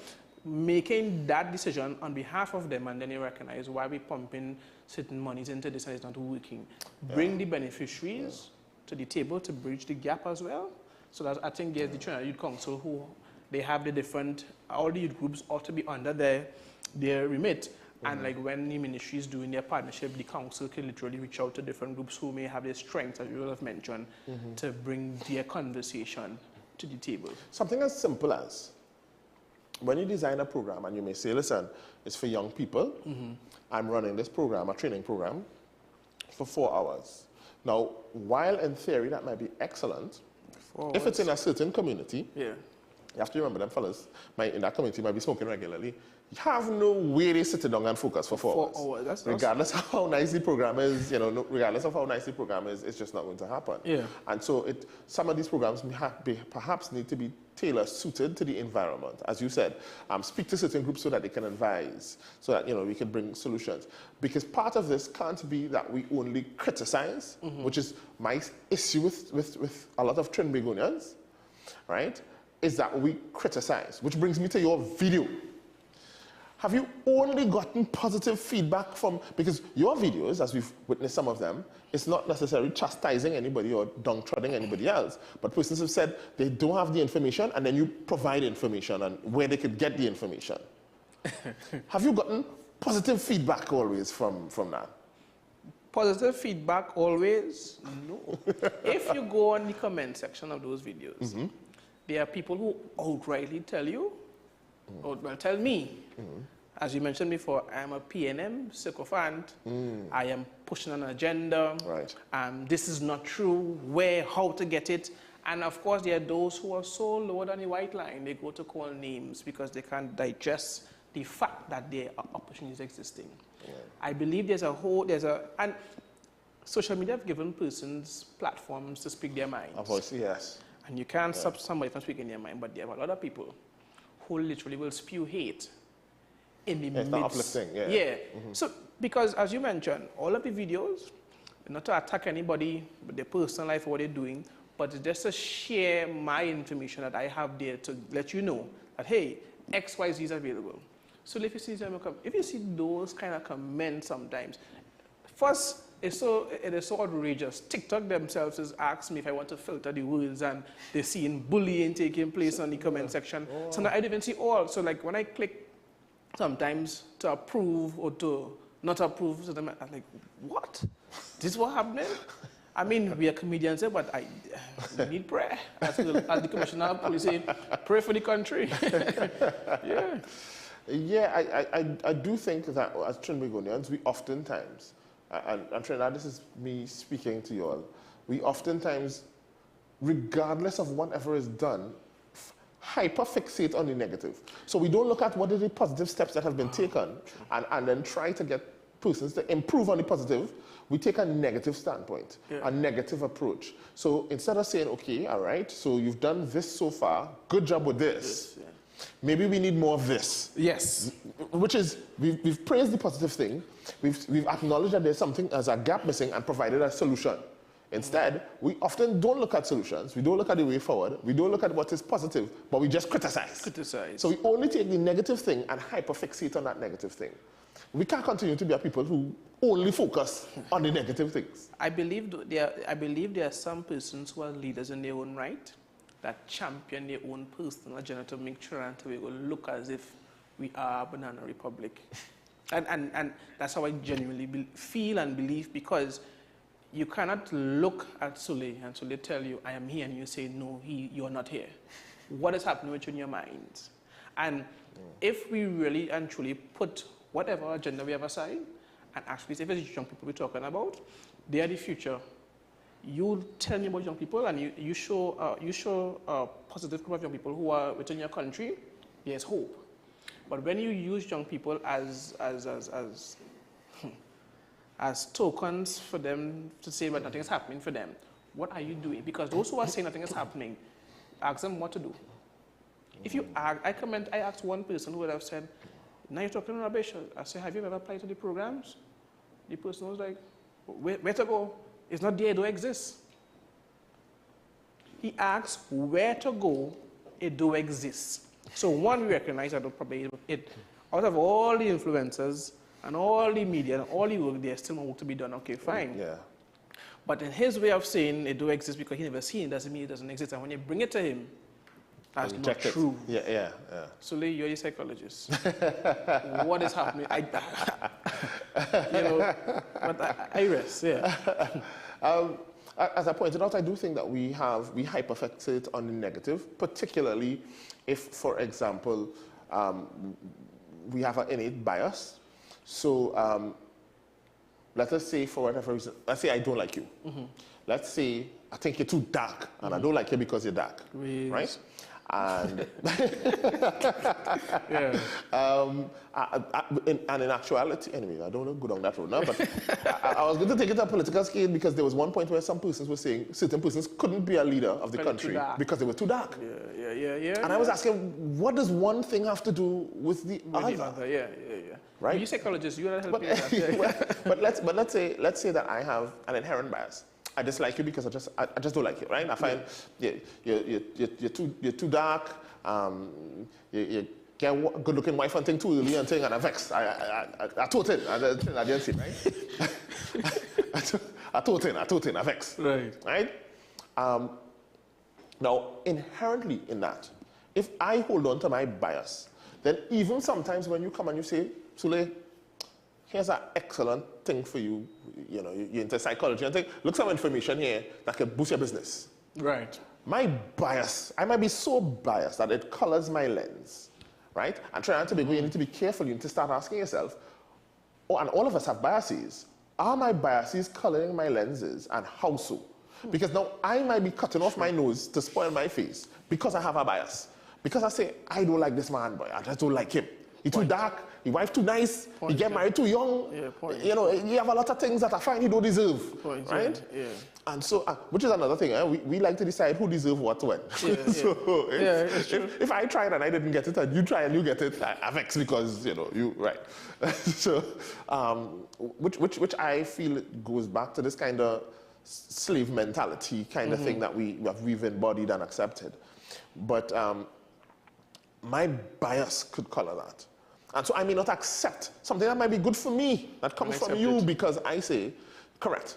Making that decision on behalf of them, and then you recognize why we're pumping certain monies into this and it's not working. Bring the beneficiaries to the table to bridge the gap as well. So that I think there's the Trinidad Youth Council who they have the different, all the youth groups ought to be under their remit. And like when the ministry is doing their partnership, the council can literally reach out to different groups who may have their strengths, as you have mentioned, to bring their conversation to the table? Something as simple as, when you design a program and you may say, listen, it's for young people, I'm running this program, a training program, for 4 hours. Now, while in theory that might be excellent, if it's in a certain community, you have to remember them fellas in that community might be smoking regularly. You have no way they sit down and focus for 4 hours. That's regardless of how nice the program is, regardless of how nice the program is, it's just not going to happen. And so some of these programs perhaps need to be tailor-suited to the environment. As you said, speak to certain groups so that they can advise, so that we can bring solutions. Because part of this can't be that we only criticize, which is my issue with a lot of Trinbagonians, right? Is that we criticize, which brings me to your video. Have you only gotten positive feedback from, because your videos, as we've witnessed some of them, it's not necessarily chastising anybody or downtrodden anybody else, but persons have said they don't have the information and then you provide information and where they could get the information. Have you gotten positive feedback always from that? Positive feedback always? No. If you go on the comment section of those videos, there are people who outrightly tell you, tell me, as you mentioned before, I am a PNM sycophant, I am pushing an agenda, this is not true, how to get it. And of course, there are those who are so lower than the white line, they go to call names because they can't digest the fact that there are opportunities existing. I believe and social media have given persons platforms to speak their minds. Of course, yes. And you can't stop somebody from speaking their mind, but there are a lot of people who literally will spew hate in the midst. It's not uplifting, So, because as you mentioned, all of the videos, not to attack anybody, but their personal life or what they're doing, but just to share my information that I have there to let you know that, hey, XYZ is available. So if you see those kind of comments sometimes, first, it is so outrageous. TikTok themselves has asked me if I want to filter the words, and they're seeing bullying taking place on the comment section. So now I don't even see all. So like when I click sometimes to approve or to not approve, so I'm like, what? This is what happening? I mean, we are comedians here, but I need prayer. As the Commissioner of Police say, pray for the country. I do think that as Trinbagonians, we oftentimes, and Trinidad, this is me speaking to you all, we oftentimes, regardless of whatever is done, hyper-fixate on the negative. So we don't look at what are the positive steps that have been taken and then try to get persons to improve on the positive. We take a negative standpoint, a negative approach. So instead of saying, okay, all right, so you've done this so far, good job with this. Maybe we need more of this. Yes. Which is, we've praised the positive thing, we've acknowledged that there's something as a gap missing and provided a solution. Instead, we often don't look at solutions, we don't look at the way forward, we don't look at what is positive, but we just criticize. So we only take the negative thing and hyperfixate on that negative thing. We can't continue to be a people who only focus on the negative things. I believe there are some persons who are leaders in their own right that champion their own personal agenda to make sure and to look as if we are a banana republic. and that's how I genuinely feel and believe, because you cannot look at Sule and Sule tell you, I am here, and you say, no, you are not here. What is happening with you in your mind? And if we really and truly put whatever agenda we have aside, and actually, if it's young people we're talking about, they are the future. You tell me about young people, and you show a positive group of young people who are within your country, there's hope. But when you use young people as tokens for them to say that nothing is happening for them, what are you doing? Because those who are saying nothing is happening, ask them what to do. If you ask, I asked one person who would have said, now you're talking rubbish. I said, have you ever applied to the programs? The person was like, where to go? It's not there, it don't exist. He asked where to go, it do exist. So one, we recognize that probably out of all the influencers and all the media and all the work, there's still more work to be done. Okay, fine. Yeah. But in his way of saying it do exist because he never seen it, doesn't mean it doesn't exist. And when you bring it to him, that's not true. Yeah. So you're the psychologist. What is happening? But I rest, as I pointed out, I do think that we hyperfixate on the negative, particularly if, for example, we have an innate bias. So let us say, for whatever reason, let's say I don't like you. Let's say I think you're too dark, and I don't like you because you're dark, right? And and in actuality, anyway, I don't want to go down that road now, but I was going to take it to a political scale because there was one point where some persons were saying certain persons couldn't be a leader of the country because they were too dark. And I was asking, what does one thing have to do with the other? Right? You psychologist, you gotta help me with that. But let's say that I have an inherent bias. I dislike you because I just don't like you, right? I find you're too dark. You get a good-looking wife and thing too early and thing, and I'm vexed. I told it. I didn't see, right? I told it. I'm vexed. Right? Now, inherently in that, if I hold on to my bias, then even sometimes when you come and you say, Sule, here's an excellent thing for you. You know, you're into psychology and think, look, some information here that can boost your business. Right. My bias, I might be so biased that it colors my lens, right? And trying to be, you need to be careful. You need to start asking yourself, and all of us have biases. Are my biases coloring my lenses, and how so? Because now I might be cutting off my nose to spoil my face because I have a bias. Because I say, I don't like this man, boy. I just don't like him. He's too dark, his wife too nice, he get married too young. You know, you have a lot of things that I find you don't deserve, right? And so, which is another thing, we like to decide who deserves what when. So if I tried and I didn't get it, and you try and you get it, I vex because, you know, you, right. So, which I feel goes back to this kind of slave mentality kind of thing that we've embodied and accepted. But my bias could color that. And so I may not accept something that might be good for me, that comes from you because I say, correct.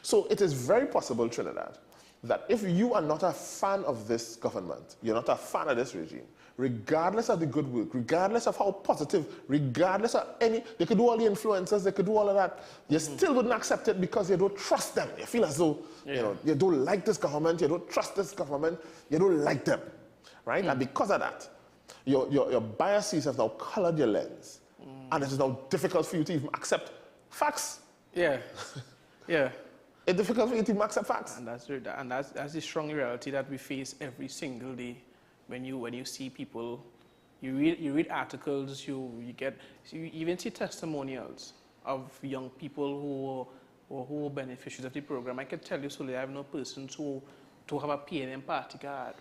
So it is very possible, Trinidad, that if you are not a fan of this government, you're not a fan of this regime, regardless of the good work, regardless of how positive, regardless of any, they could do all the influencers, they could do all of that, you still wouldn't accept it because you don't trust them. You feel as though, you know, you don't like this government, you don't trust this government, you don't like them, right? And because of that, your biases have now colored your lens. And it is now difficult for you to even accept facts. It's difficult for you to even accept facts. And that's right. And that's the strong reality that we face every single day. When you see people, you read articles, you even see testimonials of young people who are beneficiaries of the program. I can tell you, Sule, I have no persons who have a PNM party card,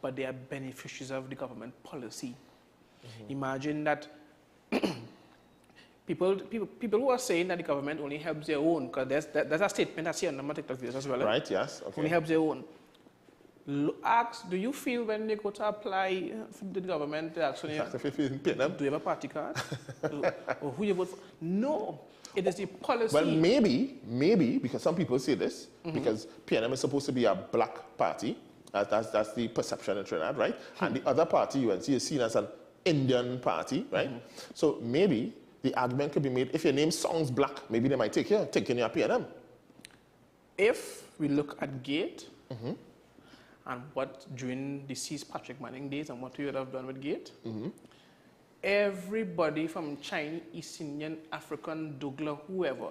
but they are beneficiaries of the government policy. Imagine that people who are saying that the government only helps their own, because there's a statement I see on the TikTok videos as well. Right, yes. Okay. Only helps their own. Ask, do you feel when they go to apply for the government, they actually, do you have a party card? Or who you vote for? No. It is the policy. Well, maybe, because some people say this, because PNM is supposed to be a black party. That's the perception in Trinidad, right? And the other party, UNC, is seen as an Indian party, right? So maybe the argument could be made, if your name sounds black, maybe they might take in your PNM. If we look at Gate, and what during the deceased Patrick Manning days and what we would have done with Gate, everybody from Chinese, East Indian, African, Douglas, whoever,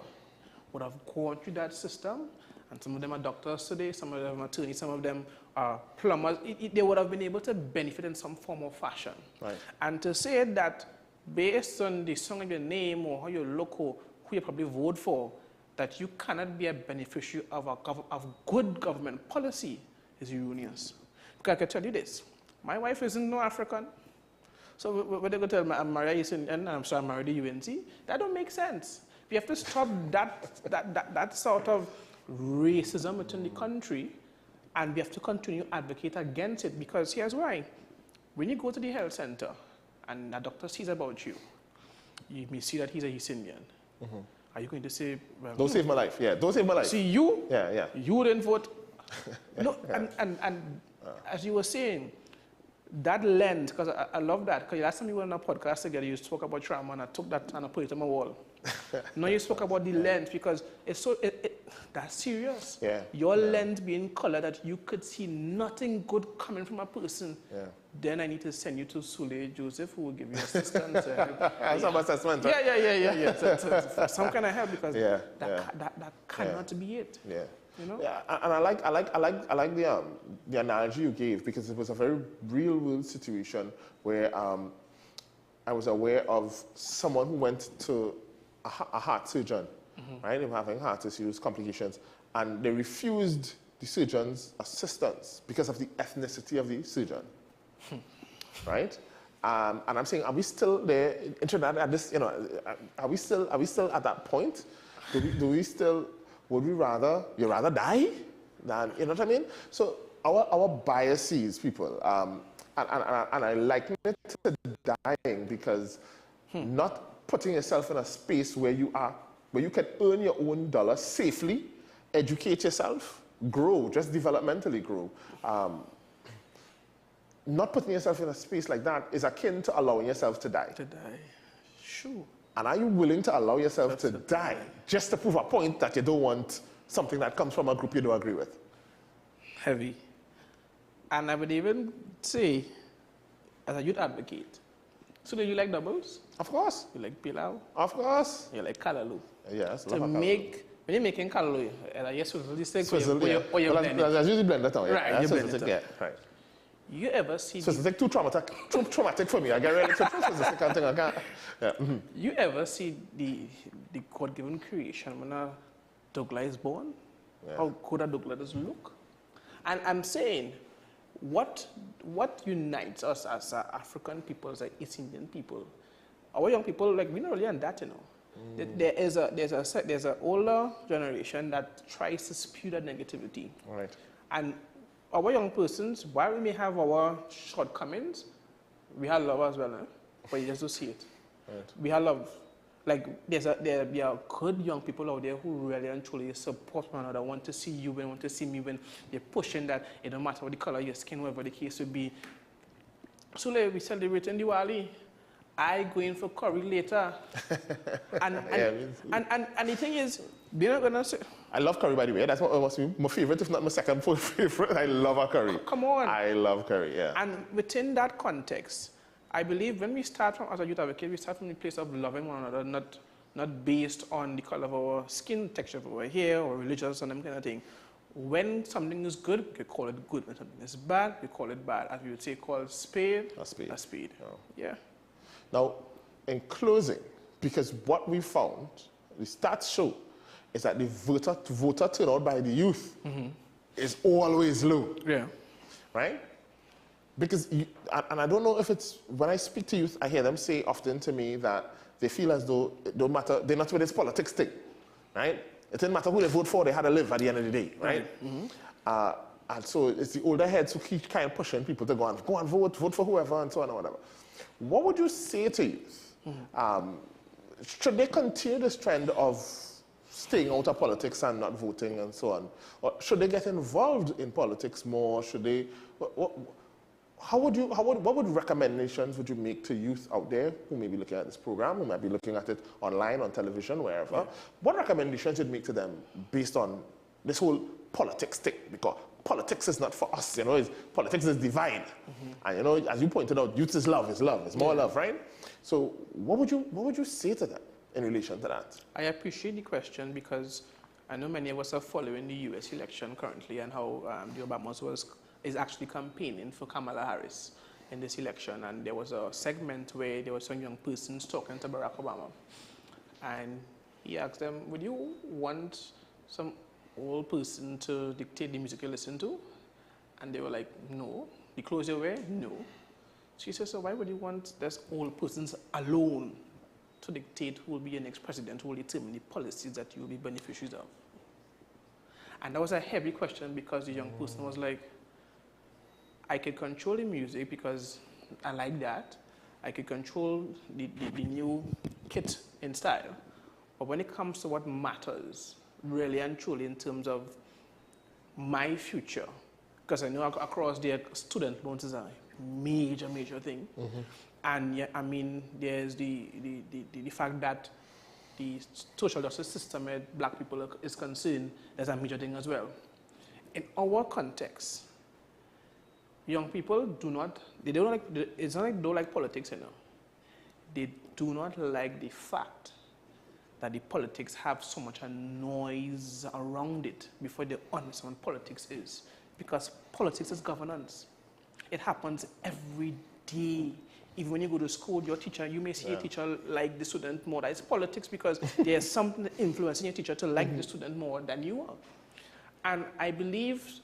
would have gone through that system. And some of them are doctors today, some of them are attorneys, some of them are plumbers. They would have been able to benefit in some form or fashion. Right. And to say that based on the song of your name or how you look or who you probably vote for, that you cannot be a beneficiary of good government policy is erroneous. Because I can tell you this, my wife isn't no African. So when they go tell me I'm married and I'm sorry, I'm married to UNC, that don't make sense. We have to stop that sort of racism within the country, and we have to continue to advocate against it, because here's why. When you go to the health center and a doctor sees about you, you may see that he's a East Indian. Are you going to say, well, don't save my life? Yeah, don't save my life. See, you didn't vote. No, and as you were saying, that lens, because I love that, because last time you were on a podcast together, you spoke about trauma, and I took that and I put it on my wall. Now you spoke about the lens, because it's so, that's serious. Yeah. Your lens being colored that you could see nothing good coming from a person. Yeah. Then I need to send you to Sule Joseph, who will give you assistance. Some assessment, right? Yeah. So some kind of help, because that cannot be it. Yeah. You know? Yeah, and I like the analogy you gave, because it was a very real world situation where I was aware of someone who went to a heart surgeon, right? They were having heart issues, complications, and they refused the surgeon's assistance because of the ethnicity of the surgeon, right? And I'm saying, are we still there in Trinidad at this? You know, are we still at that point? Do we still? Would you rather die than, you know what I mean? So our biases, people, and I liken it to dying, because not putting yourself in a space where you can earn your own dollar safely, educate yourself, grow, just developmentally grow. Not putting yourself in a space like that is akin to allowing yourself to die. To die, sure. And are you willing to allow yourself to die just to prove a point that you don't want something that comes from a group you don't agree with? Heavy. And I would even say, as a youth advocate, so do you like doubles? Of course. You like pilau? Of course. You like kalalu? Yes. To make, when you're making kalalu, yes, Swizzle, or you blend it. That's usually blend that out. Right, you blend it up. Yeah, right. You ever see... So it's like too traumatic for me. I get ready to thing. I can't. Yeah. You ever see the God-given creation when a Douglas is born? Yeah. How good a Douglas look? And I'm saying, what unites us as African people, as East Indian people? Our young people, like, we're not really on that, you know. There's an older generation that tries to spew that negativity. All right. And our young persons, while we may have our shortcomings, we have love as well, eh? But you just don't see it. Right. We have love. Like, there are good young people out there who really and truly support one another, want to see you and want to see me when they're pushing that. It don't matter what the color of your skin, whatever the case would be. So like, we celebrating Diwali. I go in for curry later. and the thing is, they're not gonna say. I love curry, by the way. That's what must be my favorite, if not my second favorite. I love a curry. Come on. I love curry, yeah. And within that context, I believe when we start from, as a youth advocate, we start from the place of loving one another, not based on the color of our skin, texture of our hair, or religious and that kind of thing. When something is good, we call it good. When something is bad, we call it bad. As we would say, call spade a spade. Oh. Yeah. Now, in closing, because what we found, the stats show, is that the voter turnout by the youth is always low. Yeah. Right? Because, and I don't know if it's, when I speak to youth, I hear them say often to me that they feel as though it don't matter, they're not with this politics thing, right? It didn't matter who they vote for, they had to live at the end of the day, right? And so it's the older heads who keep kind of pushing people to go and vote for whoever and so on or whatever. What would you say to youth? Should they continue this trend of staying out of politics and not voting and so on? Or should they get involved in politics more? Should they, what would recommendations would you make to youth out there who may be looking at this program, who might be looking at it online, on television, wherever? Yeah. What recommendations would you make to them based on this whole politics thing? Because politics is not for us, you know, politics is divine. And you know, as you pointed out, youth is love, it's more love, right? So what would you say to them in relation to that? I appreciate the question, because I know many of us are following the US election currently and how the Obamas is actually campaigning for Kamala Harris in this election. And there was a segment where there were some young persons talking to Barack Obama. And he asked them, would you want some old person to dictate the music you listen to? And they were like, no. The clothes you wear? No. She said, so why would you want this old persons alone to dictate who will be your next president, who will determine the policies that you will be beneficiaries of? And that was a heavy question, because the young person was like, I could control the music because I like that. I could control the new kit in style. But when it comes to what matters, really and truly in terms of my future, because I know across there, student loans is a major thing. And yeah, I mean, there's the fact that the social justice system where black people is concerned, there's a major thing as well. In our context, young people it's not like they don't like politics, you know. They do not like the fact that the politics have so much a noise around it before they understand what politics is. Because politics is governance. It happens every day. Even when you go to school, your teacher, you may see your teacher like the student more. That's politics because there's something influencing your teacher to like the student more than you are. And I believe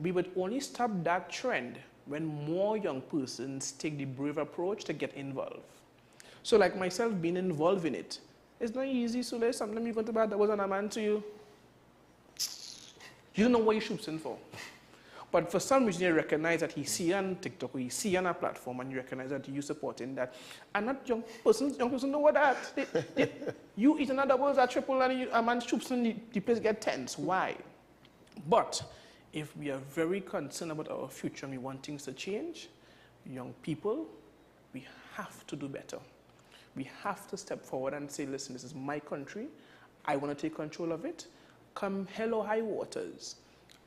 we would only stop that trend when more young persons take the brave approach to get involved. So like myself being involved in it, it's not easy, Sule. Sometimes you go to bed, that wasn't a man to you. You don't know what you're shooting for. But for some reason, you recognize that he see on TikTok or he see on a platform and you recognize that you supporting that. And not young person know what that. You eat another doubles or triple and a man shoots and the place get tense. Why? But if we are very concerned about our future and we want things to change, young people, we have to do better. We have to step forward and say, listen, this is my country. I want to take control of it. Come hell or high waters,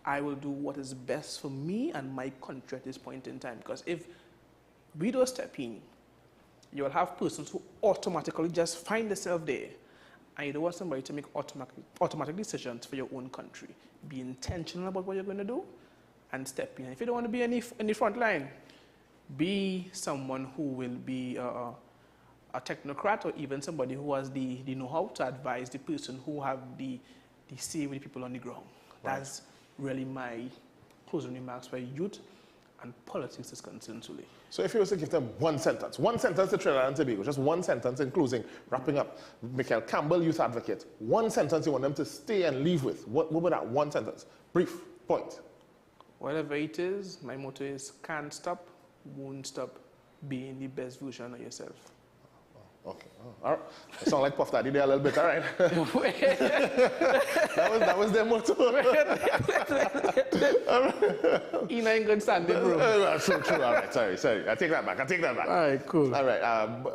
I will do what is best for me and my country at this point in time. Because if we don't step in, you will have persons who automatically just find themselves there. And you don't want somebody to make automatic decisions for your own country. Be intentional about what you're going to do and step in. And if you don't want to be in the front line, be someone who will be a technocrat or even somebody who has the know-how to advise the person who have the say with the people on the ground. Right. That's really my closing remarks for youth and politics is concerned, Sule. So if you were to give them one sentence to Trinidad and Tobago, just one sentence in closing, wrapping up, Michael Campbell, youth advocate, one sentence you want them to stay and leave with, what would that one sentence? Brief, point. Whatever it is, my motto is can't stop, won't stop being the best version of yourself. Okay. All right. It sounds like Puff Daddy there a little bit. All right. that was their motto. You know, in good standing, bro. True. All right. Sorry. I take that back. All right. Cool. All right.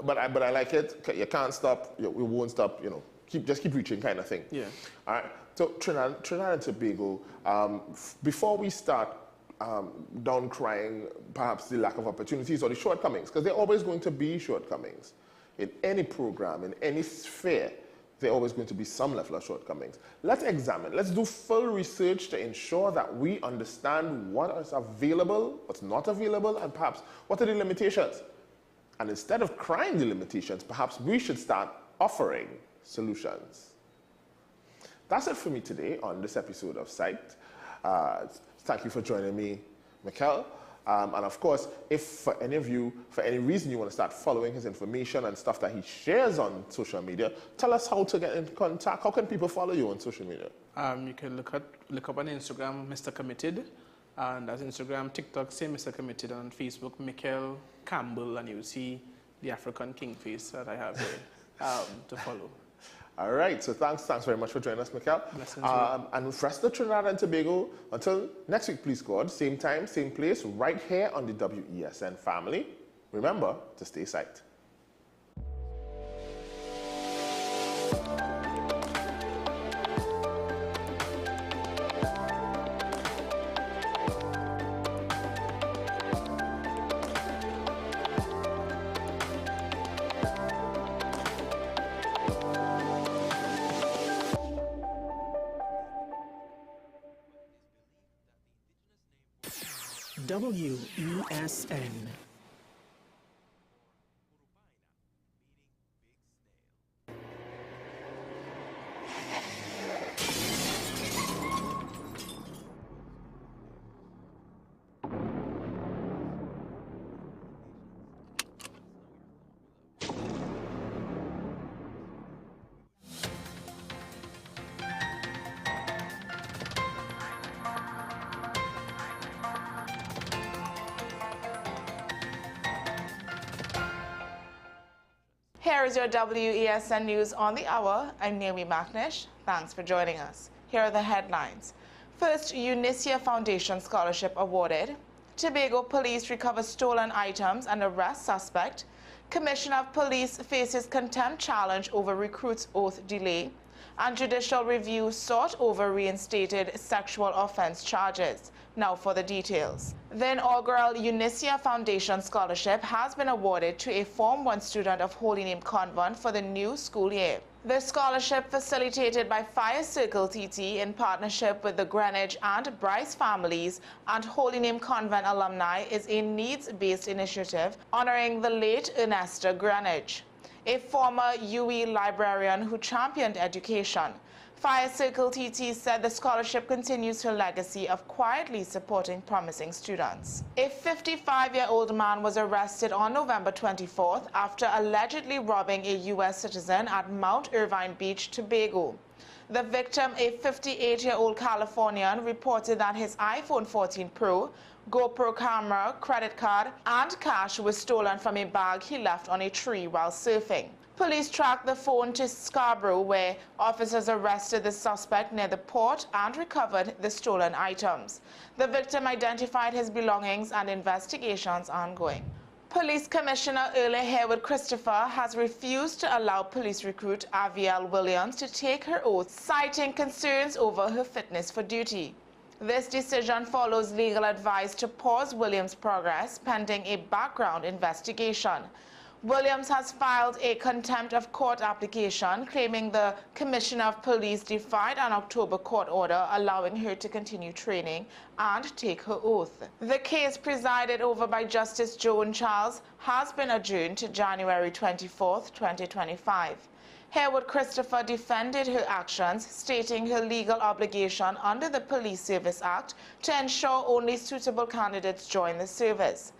But I like it. You can't stop. You won't stop. You know, just keep reaching, kind of thing. Yeah. All right. So Trinidad and Tobago. Before we start down crying, perhaps the lack of opportunities or the shortcomings, because they're always going to be shortcomings. In any program, in any sphere, there are always going to be some level of shortcomings. Let's do full research to ensure that we understand what is available, what's not available, and perhaps what are the limitations. And instead of crying the limitations, perhaps we should start offering solutions. That's it for me today on this episode of Psyched. Thank you for joining me, Mikel. And of course, if for any of you, for any reason you want to start following his information and stuff that he shares on social media, tell us how to get in contact. How can people follow you on social media? You can look up on Instagram, Mr. Committed. And that's Instagram, TikTok, same Mr. Committed. And on Facebook, Michael Campbell. And you'll see the African king face that I have here to follow. All right, so thanks very much for joining us, Mikel. And for us, the Trinidad and Tobago, until next week, please God, same time, same place, right here on the WESN family. Remember to stay psyched. WESN. Here is your WESN News on the Hour. I'm Naomi McNish. Thanks for joining us. Here are the headlines. First, Unicia Foundation Scholarship awarded. Tobago police recover stolen items and arrest suspect. Commissioner of Police faces contempt challenge over recruit's oath delay, and judicial review sought over reinstated sexual offense charges. Now for the details. The inaugural Unicia Foundation Scholarship has been awarded to a Form 1 student of Holy Name Convent for the new school year. The scholarship, facilitated by ICNTT in partnership with the Greenwich and Bryce families and Holy Name Convent alumni, is a needs-based initiative honoring the late Ernesta Greenwich, a former UE librarian who championed education. ICNTT said the scholarship continues her legacy of quietly supporting promising students. A 55-year-old man was arrested on November 24th after allegedly robbing a U.S. citizen at Mount Irvine Beach, Tobago. The victim, a 58-year-old Californian, reported that his iPhone 14 Pro, GoPro camera, credit card, and cash was stolen from a bag he left on a tree while surfing. Police tracked the phone to Scarborough, where officers arrested the suspect near the port and recovered the stolen items. The victim identified his belongings and investigations ongoing. Police Commissioner Earle Harewood Christopher has refused to allow police recruit Avielle Williams to take her oath, citing concerns over her fitness for duty. This decision follows legal advice to pause Williams' progress pending a background investigation. Williams has filed a contempt of court application claiming the Commissioner of Police defied an October court order allowing her to continue training and take her oath. The case, presided over by Justice Joan Charles, has been adjourned to January 24, 2025. Harewood Christopher defended her actions, stating her legal obligation under the Police Service Act to ensure only suitable candidates join the service.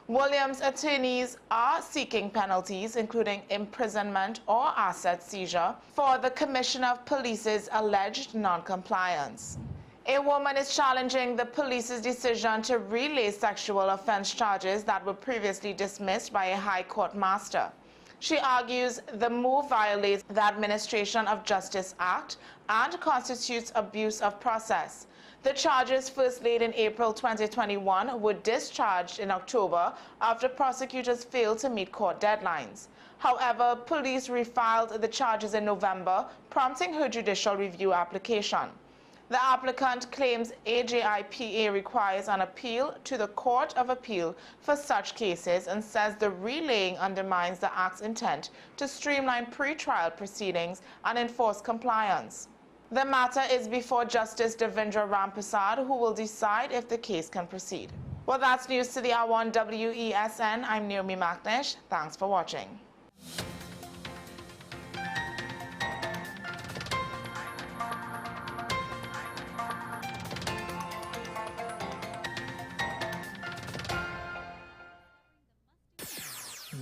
Williams' attorneys are seeking penalties, including imprisonment or asset seizure, for the Commissioner of Police's alleged non-compliance. A woman is challenging the police's decision to relay sexual offense charges that were previously dismissed by a High Court master. She argues the move violates the Administration of Justice Act and constitutes abuse of process. The charges, first laid in April 2021, were discharged in October after prosecutors failed to meet court deadlines. However, police refiled the charges in November, prompting her judicial review application. The applicant claims AJIPA requires an appeal to the Court of Appeal for such cases and says the relaying undermines the Act's intent to streamline pre-trial proceedings and enforce compliance. The matter is before Justice Devendra Ramprasad, who will decide if the case can proceed. Well, that's news to the hour on WESN. I'm Naomi McNish. Thanks for watching.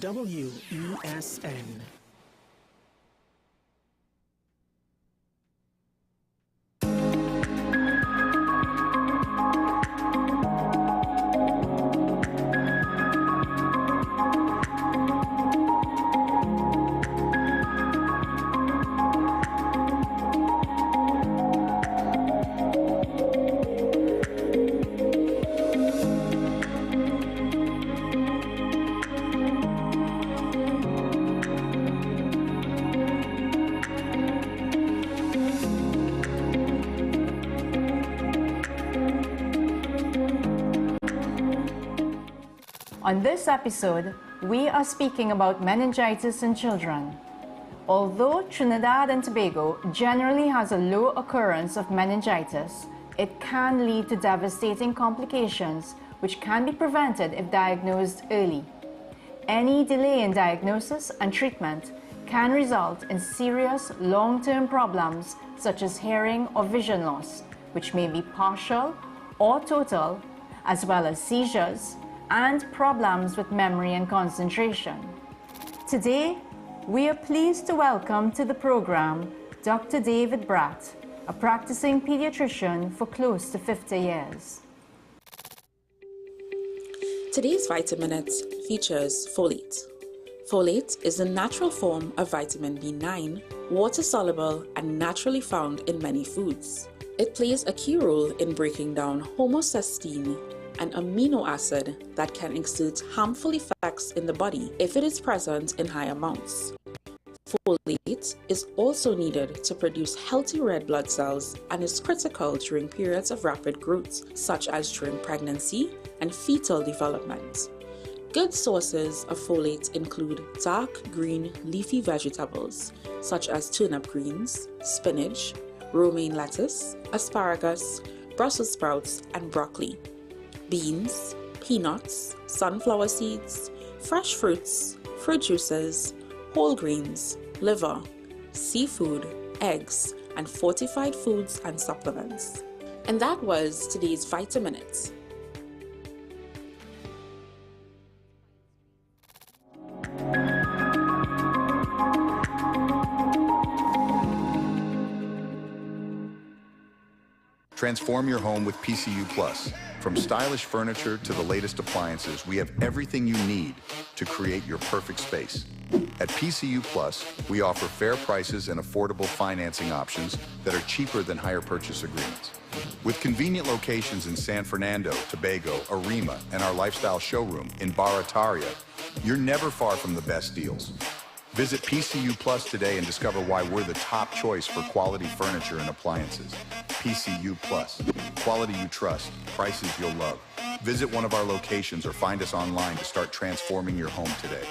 WESN. On this episode, we are speaking about meningitis in children. Although Trinidad and Tobago generally has a low occurrence of meningitis, it can lead to devastating complications which can be prevented if diagnosed early. Any delay in diagnosis and treatment can result in serious long-term problems such as hearing or vision loss, which may be partial or total, as well as seizures and problems with memory and concentration. Today, we are pleased to welcome to the program Dr. David Bratt, a practicing pediatrician for close to 50 years. Today's Vitaminutes features folate. Folate is a natural form of vitamin B9, water-soluble and naturally found in many foods. It plays a key role in breaking down homocysteine, an amino acid that can exert harmful effects in the body if it is present in high amounts. Folate is also needed to produce healthy red blood cells and is critical during periods of rapid growth, such as during pregnancy and fetal development. Good sources of folate include dark green leafy vegetables, such as turnip greens, spinach, romaine lettuce, asparagus, Brussels sprouts, and broccoli. Beans, peanuts, sunflower seeds, fresh fruits, fruit juices, whole grains, liver, seafood, eggs, and fortified foods and supplements. And that was today's Vitaminute. Transform your home with PCU Plus. From stylish furniture to the latest appliances, we have everything you need to create your perfect space. At PCU Plus, we offer fair prices and affordable financing options that are cheaper than hire purchase agreements. With convenient locations in San Fernando, Tobago, Arima, and our lifestyle showroom in Barataria, you're never far from the best deals. Visit PCU Plus today and discover why we're the top choice for quality furniture and appliances. PCU Plus, quality you trust, prices you'll love. Visit one of our locations or find us online to start transforming your home today.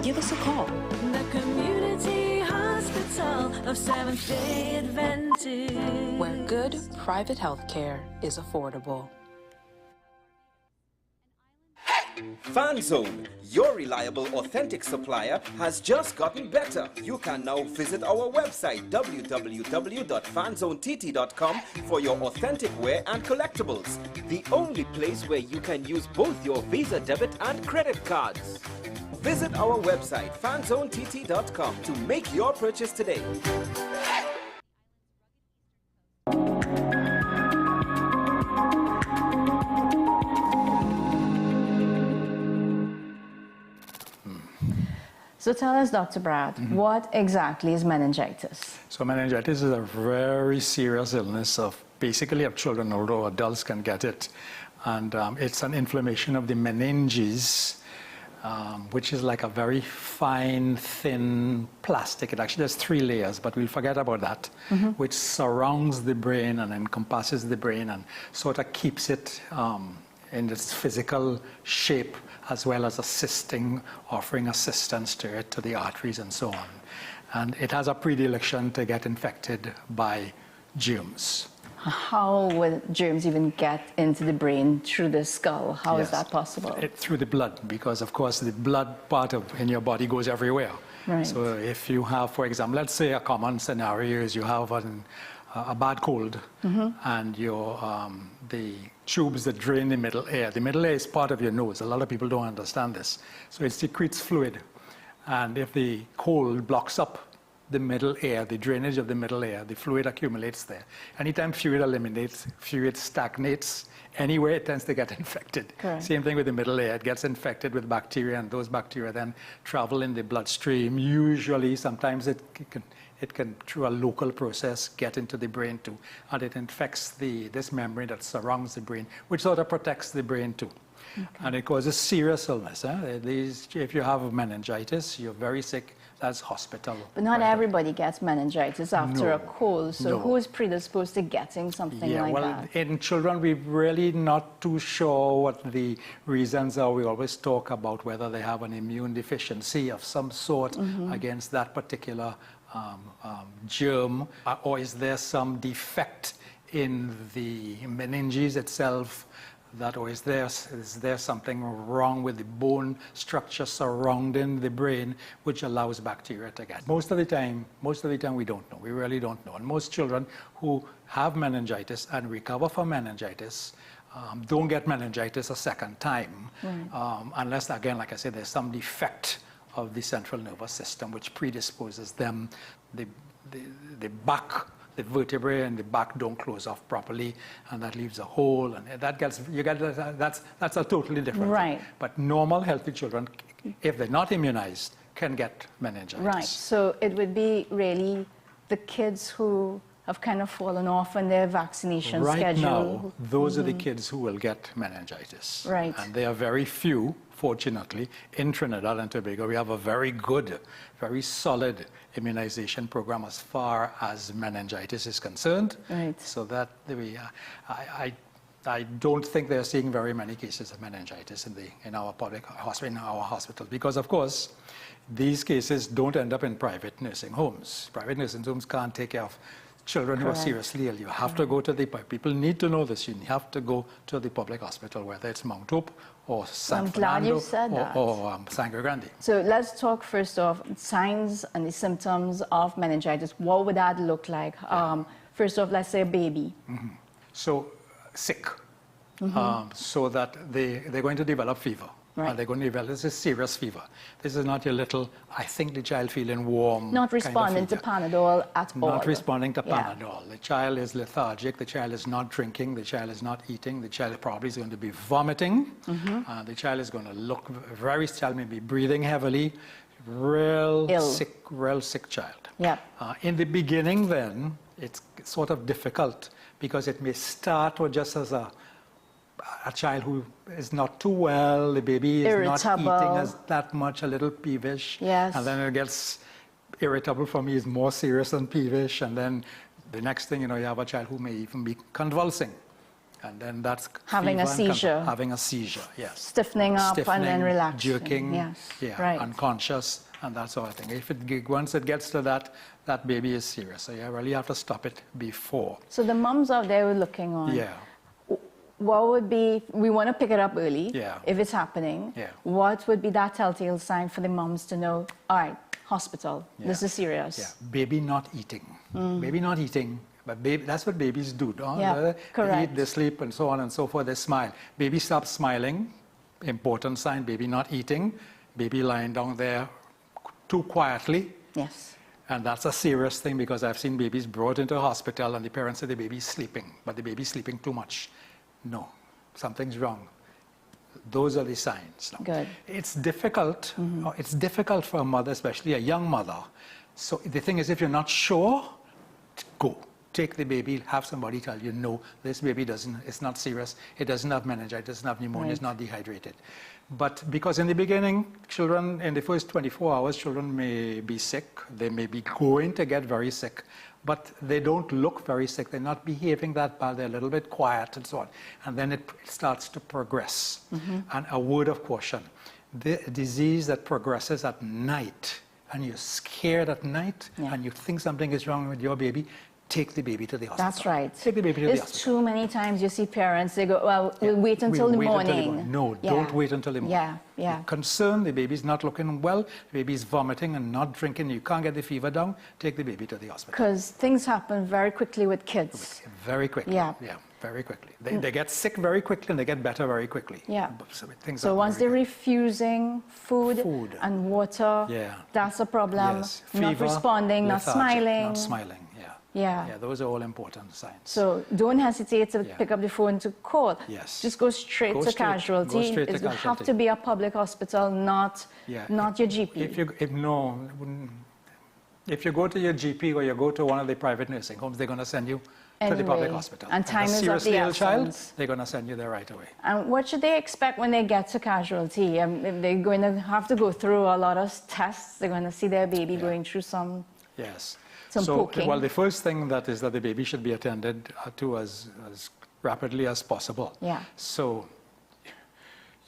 Give us a call. The Community Hospital of Seventh-day Adventist, where good private health care is affordable. FanZone, your reliable, authentic supplier, has just gotten better. You can now visit our website www.fanzonett.com for your authentic wear and collectibles. The only place where you can use both your Visa debit and credit cards. Visit our website fanzonett.com to make your purchase today. So tell us, Dr. Brad, what exactly is meningitis? So meningitis is a very serious illness of basically of children, although adults can get it. And it's an inflammation of the meninges, which is like a very fine, thin plastic. It actually has 3 layers, but we'll forget about that, which surrounds the brain and encompasses the brain and sort of keeps it in its physical shape, as well as offering assistance to it, to the arteries and so on. And it has a predilection to get infected by germs. How will germs even get into the brain through the skull? How is that possible? Through the blood, because of course the blood part in your body goes everywhere. Right. So if you have, for example, let's say a common scenario is you have a bad cold, and the tubes that drain the middle air. The middle air is part of your nose. A lot of people don't understand this. So it secretes fluid. And if the cold blocks up the middle air, the drainage of the middle air, the fluid accumulates there. Anytime fluid stagnates anywhere, it tends to get infected. Correct. Same thing with the middle air. It gets infected with bacteria, and those bacteria then travel in the bloodstream. Usually, sometimes it can, through a local process, get into the brain too. And it infects this membrane that surrounds the brain, which sort of protects the brain too. Okay. And it causes serious illness. If you have meningitis, you're very sick, that's hospital. But not everybody gets meningitis after a cold. So who is predisposed to getting something like that? In children, we're really not too sure what the reasons are. We always talk about whether they have an immune deficiency of some sort against that particular germ, or is there some defect in the meninges itself, or is there something wrong with the bone structure surrounding the brain which allows bacteria to get? Most of the time we don't know. We really don't know. And most children who have meningitis and recover from meningitis don't get meningitis a second time, unless, again, like I said, there's some defect of the central nervous system, which predisposes them. The vertebrae and the back don't close off properly, and that leaves a hole, and that's a totally different thing. But normal, healthy children, if they're not immunized, can get meningitis. Right. So it would be really the kids who have kind of fallen off on their vaccination schedule. Right now, those are the kids who will get meningitis. Right. And they are very few, fortunately. In Trinidad and Tobago, we have a very good, very solid immunization program as far as meningitis is concerned. Right. So that I don't think they're seeing very many cases of meningitis in our public hospital, in our hospitals, because of course these cases don't end up in private nursing homes. Private nursing homes can't take care of children who are seriously ill. You have to go to people need to know this. You have to go to the public hospital, whether it's Mount Hope or San Fernando or Sangre Grande. So let's talk first off signs and the symptoms of meningitis. What would that look like? First off, let's say a baby. So sick, so that they're going to develop fever. Right. And they're going to develop, this is serious fever. This is not your little, I think the child feeling warm. Not responding to Panadol at all. Not responding to Panadol. The child is lethargic, the child is not drinking, the child is not eating, the child probably is going to be vomiting, the child is going to look very, child may be breathing heavily, real sick child. Yeah. In the beginning then, it's sort of difficult because it may start or just as a child who is not too well, the baby is not eating that much, a little peevish. Yes. And then it gets irritable for me, is more serious than peevish. And then the next thing, you have a child who may even be convulsing. And then that's having a seizure. Having a seizure, yes. Stiffening up and then relaxing. Jerking, right. Unconscious, and that sort of thing. Once it gets to that baby is serious. So you really have to stop it before. So the mums out there were looking on. Yeah. What would be, we want to pick it up early if it's happening. Yeah. What would be that telltale sign for the mums to know, all right, hospital, this is serious? Yeah, baby not eating. Baby not eating, but that's what babies do. Correct. They eat, they sleep, and so on and so forth, they smile. Baby stops smiling, important sign, baby not eating, baby lying down there too quietly. Yes. And that's a serious thing because I've seen babies brought into a hospital and the parents say the baby's sleeping, but the baby's sleeping too much. No, something's wrong. Those are the signs. Good. It's difficult. It's difficult for a mother, especially a young mother. So the thing is, if you're not sure, go. Take the baby, have somebody tell you, no, this baby it's not serious. It doesn't have meningitis, it doesn't have pneumonia, it's not dehydrated. But because in the beginning, children, in the first 24 hours, children may be sick. They may be going to get very sick. But they don't look very sick. They're not behaving that bad. They're a little bit quiet and so on. And then it starts to progress. And a word of caution. The disease that progresses at night, and you're scared at night, and you think something is wrong with your baby, take the baby to the hospital. That's right. Take the baby to the hospital. Too many times you see parents, they go, well, we'll wait until the morning. No, don't wait until the morning. Yeah. Concerned, the baby's not looking well, the baby's vomiting and not drinking, you can't get the fever down, take the baby to the hospital. Because things happen very quickly with kids. Very quickly. Yeah, very quickly. They get sick very quickly and they get better very quickly. Yeah. So once they're refusing food and water, that's a problem. Yes. Not Fever, responding, not smiling. Not smiling, Yeah, those are all important signs. So don't hesitate to pick up the phone to call. Yes. Just go straight to casualty. Go straight to It casualty. have to be a public hospital, not your GP. If you go to your GP or you go to one of the private nursing homes, they're going to send you to the public hospital. And time is of the seriously ill child, essence. they're going to send you there right away. And what should they expect when they get to casualty? They're going to have to go through a lot of tests. They're going to see their baby going through some... Yes. Some poking. Well, the first thing that is that the baby should be attended to as rapidly as possible. Yeah. So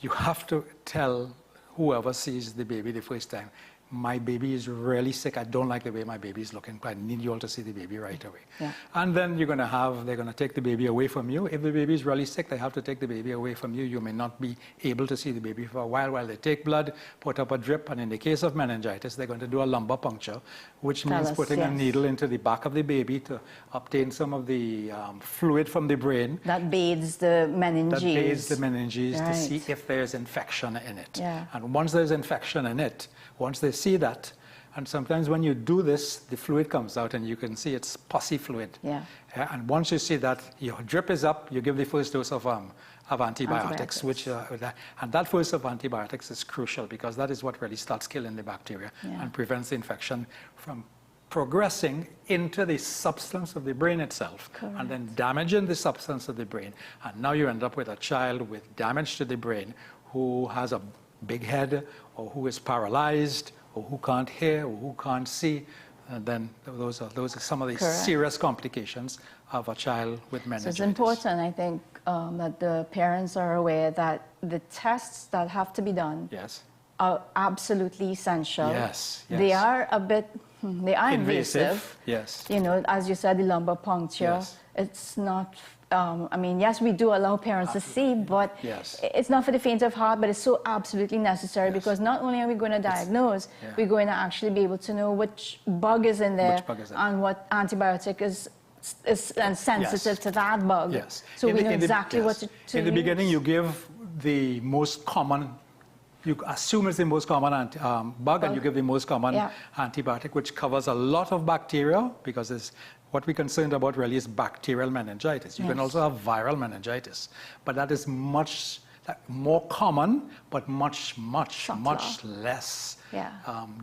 you have to tell whoever sees the baby the first time, my baby is really sick. I don't like the way my baby is looking. I need you all to see the baby right away. Yeah. And then they're going to take the baby away from you. If the baby is really sick, they have to take the baby away from you. You may not be able to see the baby for a while they take blood, put up a drip, and in the case of meningitis, they're going to do a lumbar puncture, which means putting a needle into the back of the baby to obtain some of the fluid from the brain. That bathes the meninges. That bathes the meninges to see if there's infection in it. Yeah. And once there's infection in it, once they see that, and sometimes when you do this, the fluid comes out and you can see it's pussy fluid. Yeah. And once you see that, your drip is up, you give the first dose of antibiotics. And that first of antibiotics is crucial because that is what really starts killing the bacteria and prevents the infection from progressing into the substance of the brain itself. Correct. And then damaging the substance of the brain. And now you end up with a child with damage to the brain who has a big head, or who is paralyzed, or who can't hear, or who can't see. And then those are some of the serious complications of a child with meningitis. So it's important, I think, that the parents are aware that the tests that have to be done are absolutely essential. Yes. They are a bit, they are invasive. Yes. You know, as you said, the lumbar puncture, it's not, I mean, yes, we do allow parents to see, but it's not for the faint of heart, but it's so absolutely necessary because not only are we going to diagnose, we're going to actually be able to know which bug is in there and what antibiotic is sensitive to that bug. Yes. So we know exactly what to In the beginning, you give the most common, you assume it's the most common bug, and you give the most common antibiotic, which covers a lot of bacteria, because it's, what we're concerned about really is bacterial meningitis. You can also have viral meningitis, but that is much more common, but much less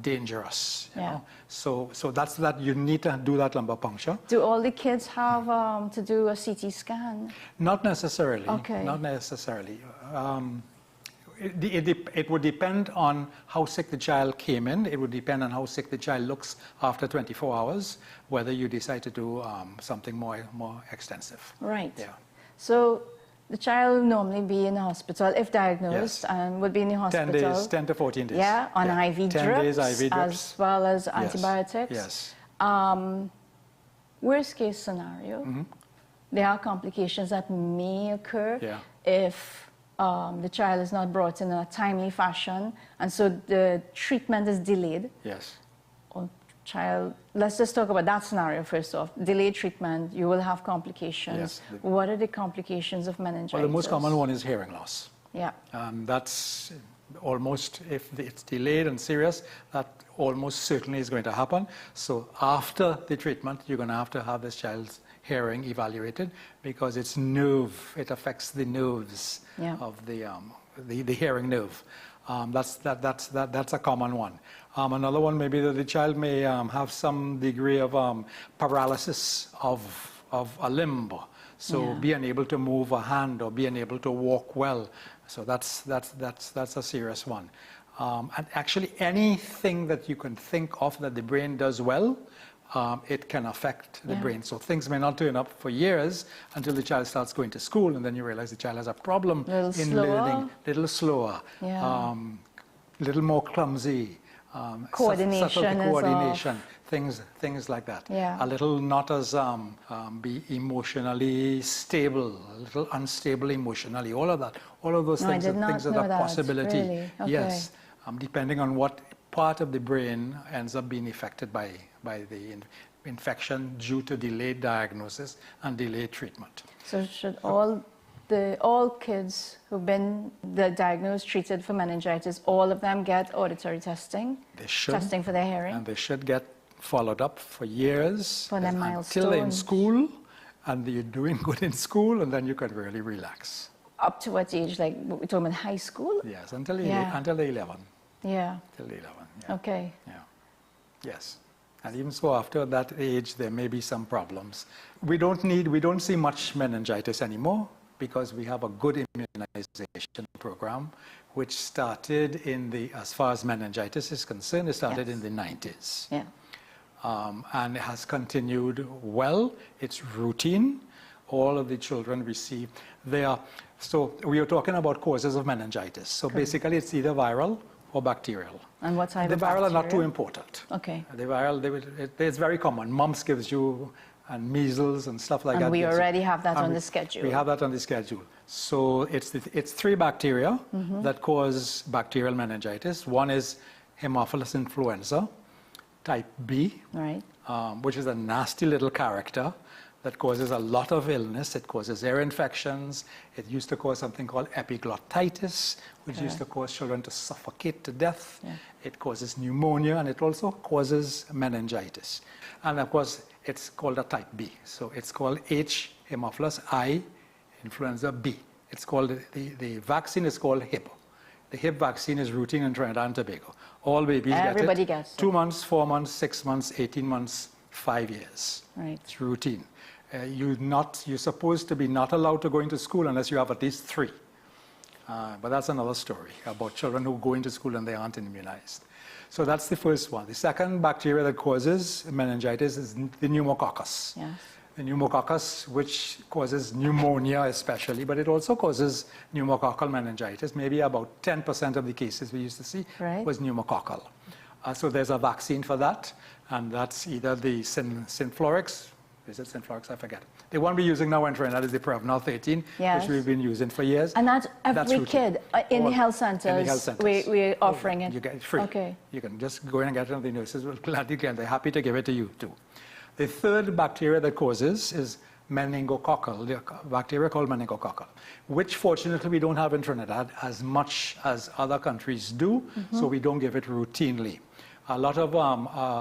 dangerous. You know? So that's that. You need to do that lumbar puncture. Do all the kids have to do a CT scan? Not necessarily. Okay. Not necessarily. It would depend on how sick the child came in. It would depend on how sick the child looks after 24 hours, whether you decide to do something more extensive. Right. Yeah. So the child will normally be in the hospital, if diagnosed, and would be in the hospital. 10 to 14 days. Yeah, on IV 10 drips, days IV drips. as well as antibiotics. Yes. Worst case scenario, there are complications that may occur if the child is not brought in a timely fashion, and so the treatment is delayed. Yes. Or child, let's just talk about that scenario first off. Delayed treatment, you will have complications. Yes. What are the complications of meningitis? Well, the most common one is hearing loss. Yeah. That's almost, if it's delayed and serious, that almost certainly is going to happen. So after the treatment, you're going to have this child's hearing evaluated, because it's it affects the nerves of the hearing nerve. That's a common one. Another one may be that the child may have some degree of paralysis of a limb, so being able to move a hand or being able to walk well. So that's a serious one. And actually, anything that you can think of that the brain does well, it can affect the brain. So things may not turn up for years until the child starts going to school, and then you realize the child has a problem in learning, a little slower, little more clumsy, coordination, things like that. Yeah. A little not as be emotionally stable, a little unstable emotionally. All of those things are things that are possibility. Really? Okay. Yes, depending on what part of the brain ends up being affected by the infection due to delayed diagnosis and delayed treatment. So should all kids who've been diagnosed, treated for meningitis, all of them get auditory testing? They should. Testing for their hearing? And they should get followed up for years. For their milestones. Until they're in school, and you're doing good in school, and then you can really relax. Up to what age? Like, we're talking about high school? Yes, until they're 11. Yeah. Till 11. Yeah. Okay. Yeah. Yes. And even so, after that age, there may be some problems. We don't see much meningitis anymore, because we have a good immunization program, which started as far as meningitis is concerned, it started in the 90s. Yeah. And it has continued well. It's routine. All of the children receive. So we are talking about causes of meningitis. So basically, it's either viral or bacterial. And what type the of viral bacteria? are not too important. Okay. The viral, it's very common. Mumps gives you, and measles and stuff like that. And we already have that on the schedule. We have that on the schedule. So it's 3 bacteria that cause bacterial meningitis. One is Haemophilus influenza, type B, right. Which is a nasty little character that causes a lot of illness. It causes ear infections. It used to cause something called epiglottitis, which used to cause children to suffocate to death. Yeah. It causes pneumonia, and it also causes meningitis. And of course, it's called a type B. So it's called H. Haemophilus, I. Influenza B. It's called, the vaccine is called HIP. The HIP vaccine is routine in Trinidad and Tobago. All babies Everybody get it. gets it. 2 months, 4 months, 6 months, 18 months, 5 years. Right. It's routine. You're supposed to be not allowed to go into school unless you have at least 3. But that's another story about children who go into school and they aren't immunized. So that's the first one. The second bacteria that causes meningitis is the pneumococcus. Yes. The pneumococcus, which causes pneumonia especially, but it also causes pneumococcal meningitis. Maybe about 10% of the cases we used to see was pneumococcal. So there's a vaccine for that, and that's either the Synflorix. Is it Synflorix? I forget. The one we're using now in Trinidad is the Prevnar 13, which we've been using for years. And that's every kid in the health centers. In the health centers. We're offering it. You get it free. Okay. You can just go in and get it, and the nurses will gladly get it. They're happy to give it to you too. The third bacteria that causes is meningococcal, the bacteria called meningococcal, which fortunately we don't have in Trinidad as much as other countries do, so we don't give it routinely. A lot of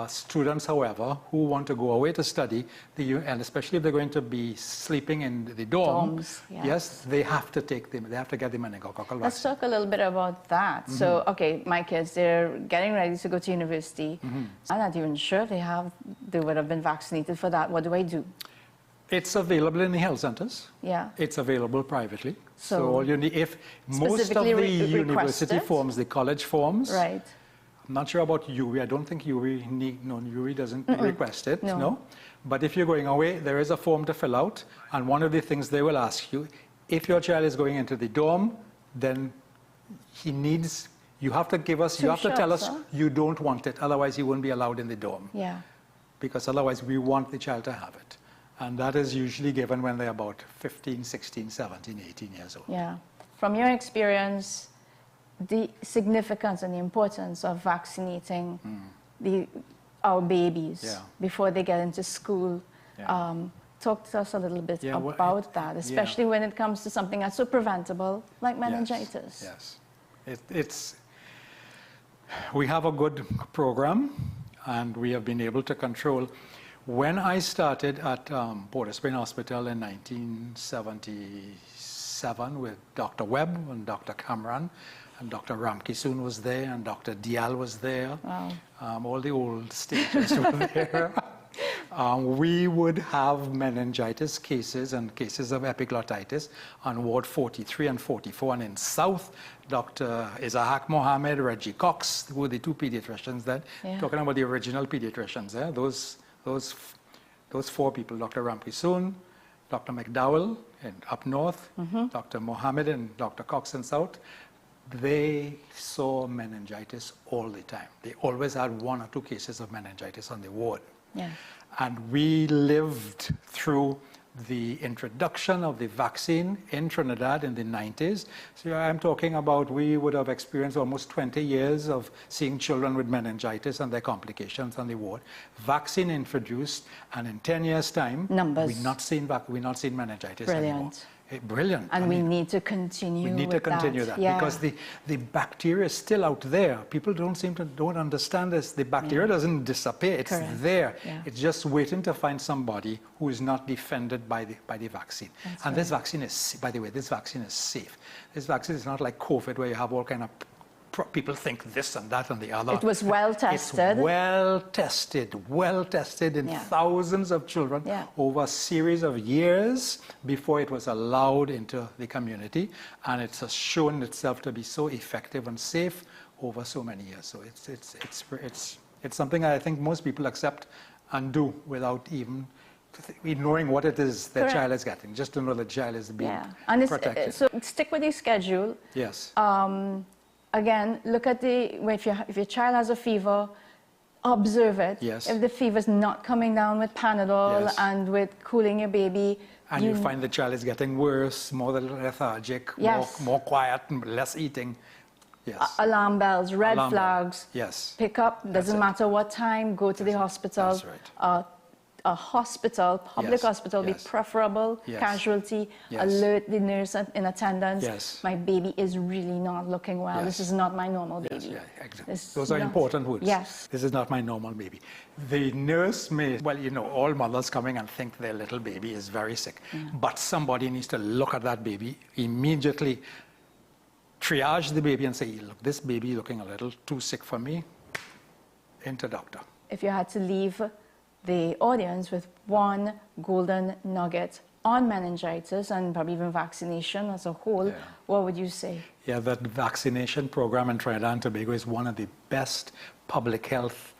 students, however, who want to go away to study, and especially if they're going to be sleeping in the dorms, yes, they have to take them. They have to get the meningococcal vaccine. Let's talk a little bit about that. So, okay, my kids, they're getting ready to go to university. I'm not even sure if they would have been vaccinated for that. What do I do? It's available in the health centers. Yeah. It's available privately. So all you need, if most of the university forms, the college forms, right. I'm not sure about UWI. I don't think UWI UWI doesn't request it, no. But if you're going away, there is a form to fill out, and one of the things they will ask you, if your child is going into the dorm, then you have to give us, you have to tell us you don't want it, otherwise he won't be allowed in the dorm. Yeah. Because otherwise we want the child to have it. And that is usually given when they're about 15, 16, 17, 18 years old. Yeah. From your experience, the significance and the importance of vaccinating our babies before they get into school. Talk to us a little bit about that, especially when it comes to something that's so preventable like meningitis. Yes. We have a good program, and we have been able to control. When I started at Port of Spain Hospital in 1977 with Dr. Webb and Dr. Cameron, and Dr. Ramkisoon was there, and Dr. Dial was there. Wow. All the old stages were there. We would have meningitis cases and cases of epiglottitis on Ward 43 and 44. And in South, Dr. Isahak Mohammed, Reggie Cox, who were the 2 pediatricians that, talking about the original pediatricians there, those 4 people, Dr. Ramkisoon, Dr. McDowell up north, Dr. Mohammed and Dr. Cox in South, they saw meningitis all the time. They always had 1 or 2 cases of meningitis on the ward. Yeah. And we lived through the introduction of the vaccine in Trinidad in the 90s. So I'm talking about, we would have experienced almost 20 years of seeing children with meningitis and their complications on the ward. Vaccine introduced, and in 10 years' time, we're not seeing meningitis anymore. Brilliant. And we need to continue that because the bacteria is still out there. People don't understand this. The bacteria doesn't disappear. It's there. Yeah. It's just waiting to find somebody who is not defended by the vaccine. And this vaccine is, by the way, this vaccine is safe. This vaccine is not like COVID where you have all kind of people think this and that and the other. It was well tested. It's well tested in thousands of children over a series of years before it was allowed into the community, and it has shown itself to be so effective and safe over so many years. So it's something I think most people accept and do without even knowing what it is their child is getting, just to know the child is being protected. So stick with the schedule. Yes. again, look at if your child has a fever, observe it. Yes. If the fever is not coming down with Panadol Yes. and with cooling your baby, and you find the child is getting worse, more lethargic, Yes. more quiet, less eating. Yes. Alarm bells, red Alarm bell. flags. Yes. Pick up, doesn't matter what time, go to the hospital. That's right. A hospital, public Yes. hospital, be Yes. preferable, Yes. casualty, Yes. alert the nurse in attendance. Yes. My baby is really not looking well. Yes. This is not my normal baby. Yes, yeah, exactly. This Those are not- important words. Yes. This is not my normal baby. The nurse may, well, you know, all mothers coming and think their little baby is very sick. But somebody needs to look at that baby, immediately triage the baby and say, look, this baby looking a little too sick for me, into doctor. If you had to leave the audience with one golden nugget on meningitis and probably even vaccination as a whole, what would you say? Yeah, that vaccination program in Trinidad and Tobago is one of the best public health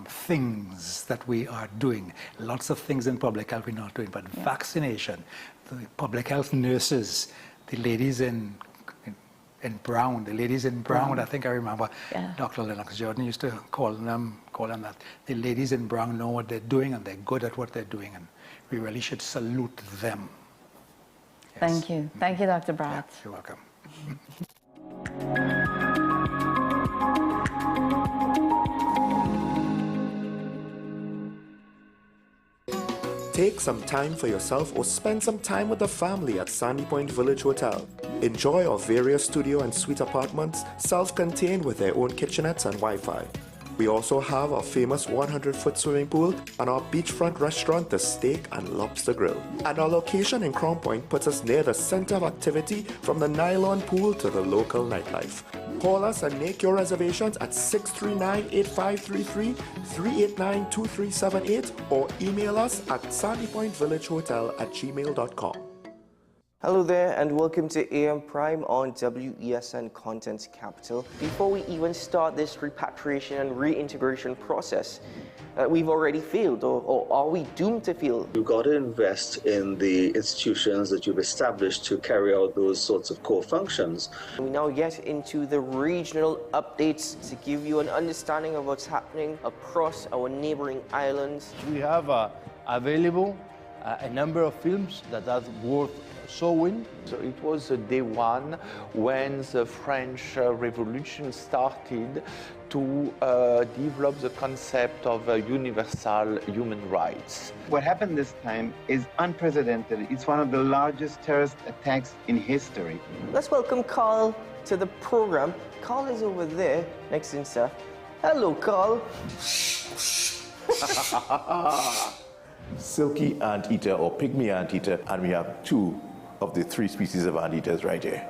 things that we are doing. Lots of things in public health we're not doing, but vaccination, the public health nurses, the ladies in brown, I think I remember Dr. Lennox Jordan used to call them that. The ladies in brown know what they're doing and they're good at what they're doing, and we really should salute them. Yes. Thank you. Thank you, Dr. Bratt. Yeah, you're welcome. Take some time for yourself or spend some time with the family at Sandy Point Village Hotel. Enjoy our various studio and suite apartments, self-contained with their own kitchenettes and Wi-Fi. We also have our famous 100-foot swimming pool and our beachfront restaurant, the Steak and Lobster Grill. And our location in Crown Point puts us near the center of activity from the nylon pool to the local nightlife. Call us and make your reservations at 639-8533, 389-2378, or email us at sandypointvillagehotel@gmail.com. Hello there and welcome to AM Prime on WESN Content Capital. Before we even start this repatriation and reintegration process, we've already failed, or are we doomed to fail? You've got to invest in the institutions that you've established to carry out those sorts of core functions. We now get into the regional updates to give you an understanding of what's happening across our neighboring islands. We have available a number of films that are worth showing. So it was day one when the French Revolution started to develop the concept of universal human rights. What happened this time is unprecedented. It's one of the largest terrorist attacks in history. Let's welcome Carl to the program. Carl is over there next to Seth. Hello, Carl. Silky anteater or pygmy anteater, and we have two of the three species of anteaters right here.